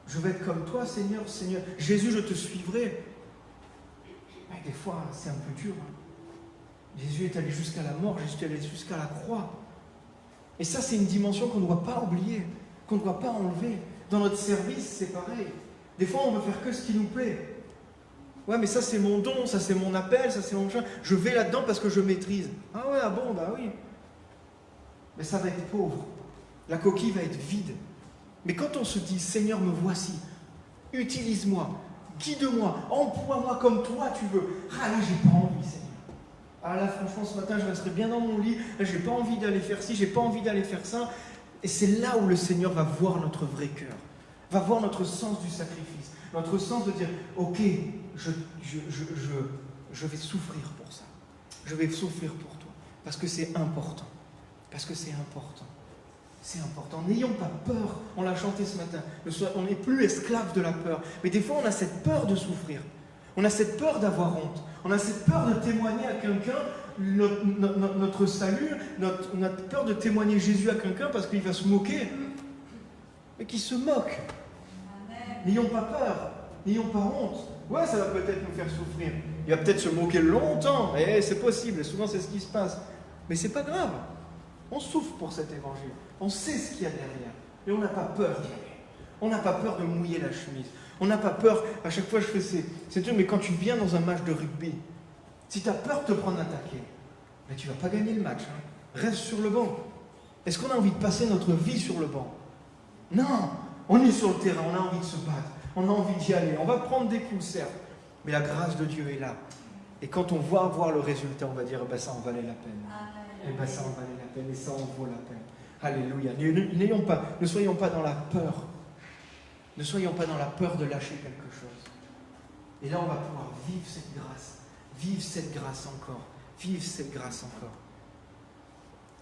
Je vais être comme toi, Seigneur, Seigneur. Jésus, je te suivrai. Mais des fois, c'est un peu dur. Jésus est allé jusqu'à la mort, Jésus est allé jusqu'à la croix. Et ça, c'est une dimension qu'on ne doit pas oublier, qu'on ne doit pas enlever. Dans notre service, c'est pareil. Des fois, on veut faire que ce qui nous plaît. Ouais, mais ça, c'est mon don, ça, c'est mon appel, ça, c'est mon machin. Je vais là-dedans parce que je maîtrise. Ah ouais, ah bon, bah oui. Mais ça va être pauvre. La coquille va être vide. Mais quand on se dit, Seigneur, me voici, utilise-moi, guide-moi, emploie-moi comme toi tu veux. Ah là, j'ai pas envie, Seigneur. Ah là, franchement, ce matin, je resterai bien dans mon lit. Là, j'ai pas envie d'aller faire ci, j'ai pas envie d'aller faire ça. Et c'est là où le Seigneur va voir notre vrai cœur, va voir notre sens du sacrifice, notre sens de dire, ok, je vais souffrir pour ça. Je vais souffrir pour toi. Parce que c'est important. Parce que c'est important. C'est important. N'ayons pas peur. On l'a chanté ce matin. On n'est plus esclave de la peur. Mais des fois, on a cette peur de souffrir. On a cette peur d'avoir honte. On a cette peur de témoigner à quelqu'un notre salut, notre peur de témoigner Jésus à quelqu'un parce qu'il va se moquer. Mais qu'il se moque. N'ayons pas peur. N'ayons pas honte. Ouais, ça va peut-être nous faire souffrir. Il va peut-être se moquer longtemps. Et c'est possible. Et souvent, c'est ce qui se passe. Mais c'est pas grave. On souffre pour cet évangile. On sait ce qu'il y a derrière. Et on n'a pas peur d'y aller. On n'a pas peur de mouiller la chemise. On n'a pas peur. À chaque fois, je fais c'est dur, mais quand tu viens dans un match de rugby, si tu as peur de te prendre un taquet, mais tu ne vas pas gagner le match. Reste sur le banc. Est-ce qu'on a envie de passer notre vie sur le banc? Non. On est sur le terrain, on a envie de se battre. On a envie d'y aller. On va prendre des coups, certes. Mais la grâce de Dieu est là. Et quand on va voir le résultat, on va dire, ça en valait la peine. Ça en valait la peine et ça en vaut la peine. Alléluia. Ne soyons pas dans la peur. Ne soyons pas dans la peur de lâcher quelque chose. Et là, on va pouvoir vivre cette grâce. Vivre cette grâce encore. Vivre cette grâce encore.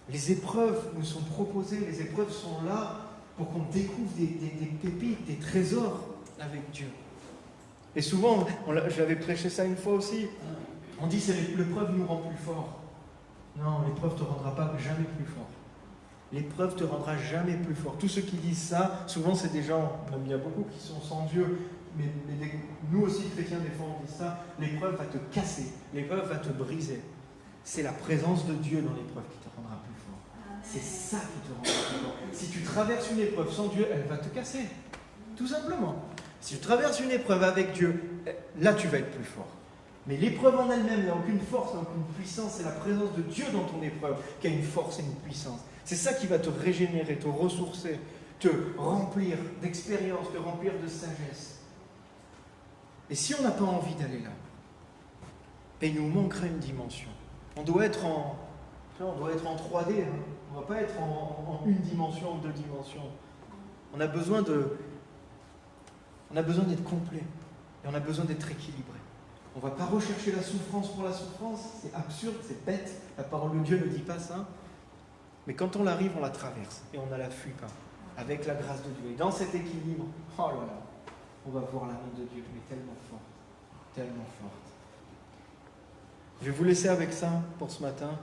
Les épreuves nous sont proposées. Les épreuves sont là pour qu'on découvre des pépites, des trésors avec Dieu. Et souvent, j'avais prêché ça une fois aussi. On dit que l'épreuve nous rend plus forts. Non, l'épreuve ne te rendra pas jamais plus fort. L'épreuve te rendra jamais plus fort. Tous ceux qui disent ça, souvent c'est des gens, même il y a beaucoup qui sont sans Dieu, mais nous aussi chrétiens des fois on dit ça, l'épreuve va te casser, l'épreuve va te briser. C'est la présence de Dieu dans l'épreuve qui te rendra plus fort. C'est ça qui te rendra plus fort. Si tu traverses une épreuve sans Dieu, elle va te casser. Tout simplement. Si tu traverses une épreuve avec Dieu, là tu vas être plus fort. Mais l'épreuve en elle-même, il n'y a aucune force, il n'y a aucune puissance. C'est la présence de Dieu dans ton épreuve qui a une force et une puissance. C'est ça qui va te régénérer, te ressourcer, te remplir d'expérience, te remplir de sagesse. Et si on n'a pas envie d'aller là, il nous manquerait une dimension. On doit être en 3D, hein. On ne va pas être en une dimension ou deux dimensions. On a besoin d'être complet et on a besoin d'être équilibré. On ne va pas rechercher la souffrance pour la souffrance, c'est absurde, c'est bête, la parole de Dieu ne dit pas ça. Mais quand on l'arrive, on la traverse et on ne la fuit pas. avec la grâce de Dieu. Et dans cet équilibre, oh là là, on va voir la main de Dieu, mais tellement forte, tellement forte. Je vais vous laisser avec ça pour ce matin.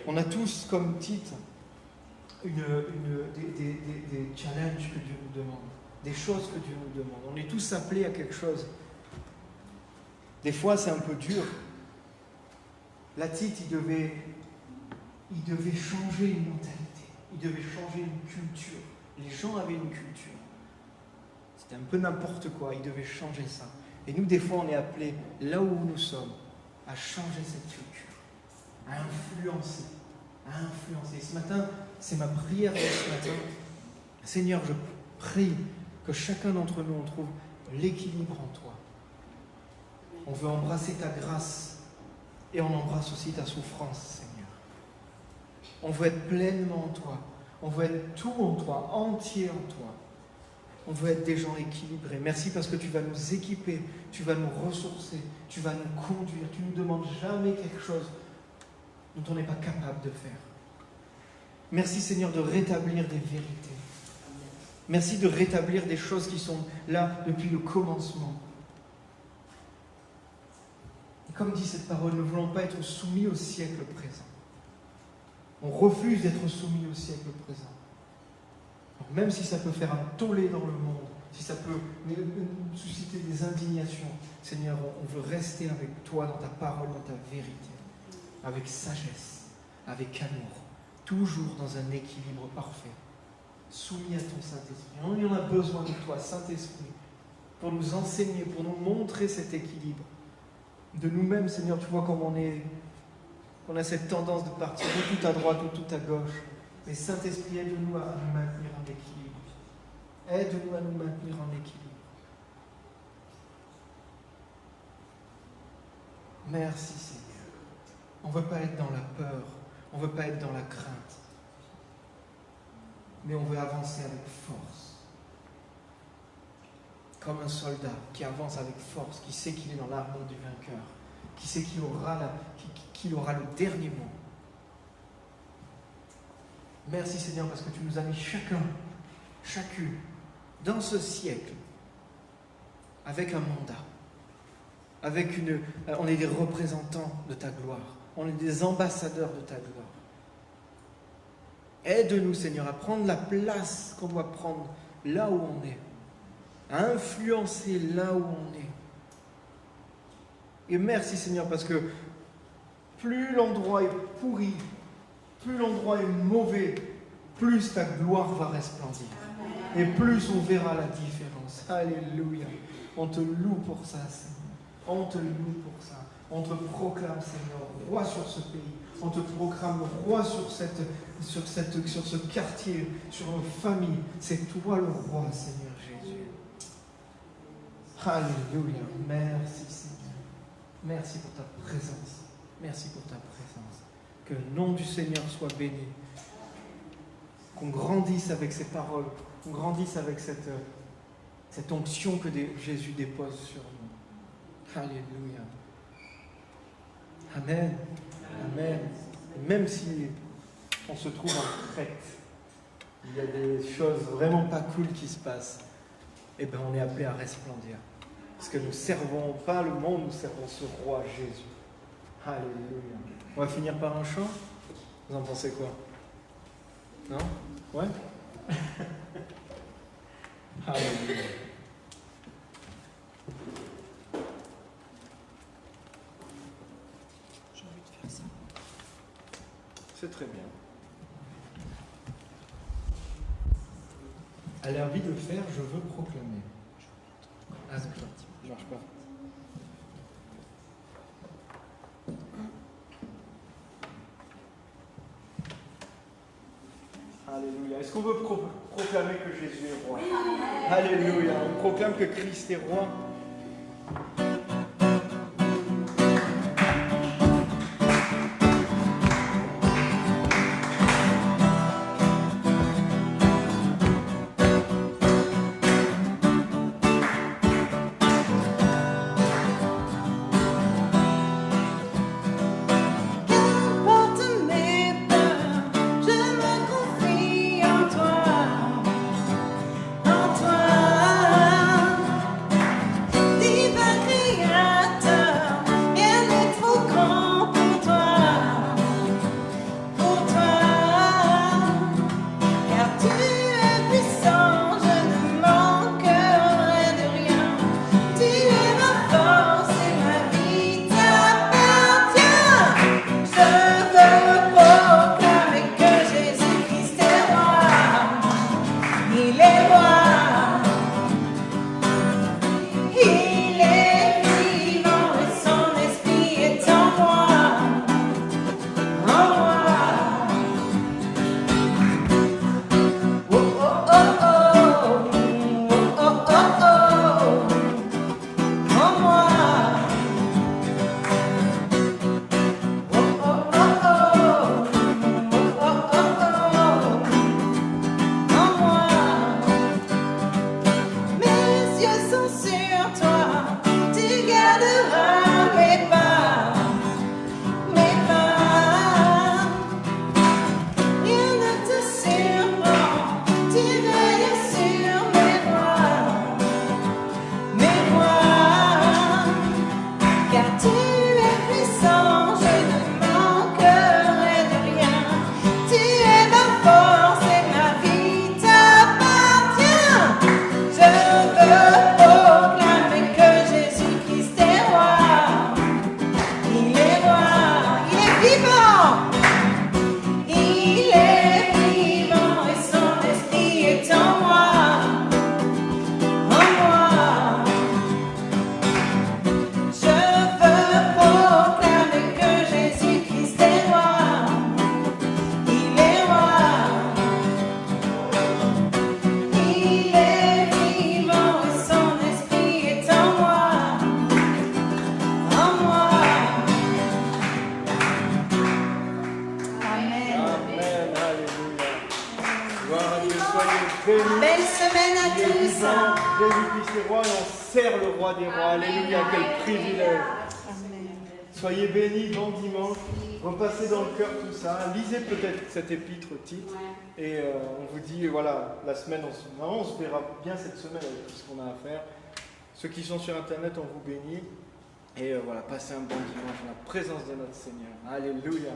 On a tous comme titre des challenges que Dieu nous demande, des choses que Dieu nous demande. On est tous appelés à quelque chose. Des fois, c'est un peu dur. La titre, il devait changer une mentalité, il devait changer une culture. Les gens avaient une culture. C'était un peu n'importe quoi, il devait changer ça. Et nous, des fois, on est appelés, là où nous sommes, à changer cette culture, à influencer. Et ce matin, c'est ma prière de ce matin. Seigneur, je prie que chacun d'entre nous, on trouve l'équilibre en toi. On veut embrasser ta grâce et on embrasse aussi ta souffrance, Seigneur. On veut être pleinement en toi. On veut être tout en toi, entier en toi. On veut être des gens équilibrés. Merci parce que tu vas nous équiper, tu vas nous ressourcer, tu vas nous conduire. Tu ne nous demandes jamais quelque chose dont on n'est pas capable de faire. Merci Seigneur de rétablir des vérités. Merci de rétablir des choses qui sont là depuis le commencement. Et comme dit cette parole, nous ne voulons pas être soumis au siècle présent. On refuse d'être soumis au siècle présent. Donc même si ça peut faire un tollé dans le monde, si ça peut susciter des indignations, Seigneur, on veut rester avec toi dans ta parole, dans ta vérité, avec sagesse, avec amour, toujours dans un équilibre parfait, soumis à ton Saint-Esprit. On en a besoin de toi, Saint-Esprit, pour nous enseigner, pour nous montrer cet équilibre. De nous-mêmes, Seigneur, tu vois comme on a cette tendance de partir de tout à droite ou tout à gauche. Mais Saint-Esprit, aide-nous à nous maintenir en équilibre. Aide-nous à nous maintenir en équilibre. Merci Seigneur. On ne veut pas être dans la peur, on ne veut pas être dans la crainte. Mais on veut avancer avec force. Comme un soldat qui avance avec force, qui sait qu'il est dans l'armée du vainqueur, qui sait qu'il aura le dernier mot. Merci Seigneur parce que tu nous as mis chacune, dans ce siècle, avec un mandat, on est des représentants de ta gloire, on est des ambassadeurs de ta gloire. Aide-nous Seigneur à prendre la place qu'on doit prendre là où on est, à influencer là où on est. Et merci Seigneur parce que plus l'endroit est pourri, plus l'endroit est mauvais, plus ta gloire va resplendir. Et plus on verra la différence. Alléluia. On te loue pour ça, Seigneur. On te loue pour ça. On te proclame, Seigneur, roi sur ce pays. On te proclame roi sur ce quartier, sur nos familles. C'est toi le roi, Seigneur Jésus. Alléluia. Merci, Seigneur. Merci pour ta présence. Merci pour ta présence. Que le nom du Seigneur soit béni. Qu'on grandisse avec ces paroles. Qu'on grandisse avec cette onction que Jésus dépose sur nous. Alléluia. Amen. Amen. Et même si on se trouve en Crète, il y a des choses vraiment pas cool qui se passent, eh bien on est appelé à resplendir. Parce que nous ne servons pas le monde, nous servons ce roi Jésus. Alléluia. On va finir par un chant. Vous en pensez quoi? Non? Ouais? Alléluia. J'ai envie de faire ça. C'est très bien. Elle a envie de le faire, je veux proclamer. Ah, d'accord. Ça marche pas. Alléluia. Est-ce qu'on veut proclamer que Jésus est roi? Alléluia. On proclame que Christ est roi. Il est vivant et son esprit est en moi, en moi. Oh oh oh oh, oh oh oh oh, en moi. Oh oh oh oh, oh oh oh oh, en moi. Mes yeux sont sur toi, tu garderas mes pas, mes pas. Rien ne te surprend, tu veilles sur mes voies, car tu es puissant, je ne manquerai de rien. Tu es ma force et ma vie t'appartient. Je veux proclamer que Jésus-Christ est roi. Il est roi, il est vivant. Il est vivant et son esprit est en moi, en moi. Je veux proclamer que Jésus-Christ est roi. Il est roi. Il est vivant et son esprit est en moi, en moi. Amen. Amen, alléluia. Gloire à Dieu, soyez bénis. Belle semaine à Il est tous. vivant, Jésus-Christ est roi et on sert le roi des rois. Alléluia, quel privilège. Soyez bénis, bon dimanche. Repassez dans le cœur tout ça. Lisez peut-être cet épître titre. Et on vous dit, voilà, la semaine, on se verra bien cette semaine avec tout ce qu'on a à faire. Ceux qui sont sur Internet, on vous bénit. Et voilà, passez un bon dimanche en la présence de notre Seigneur. Alléluia.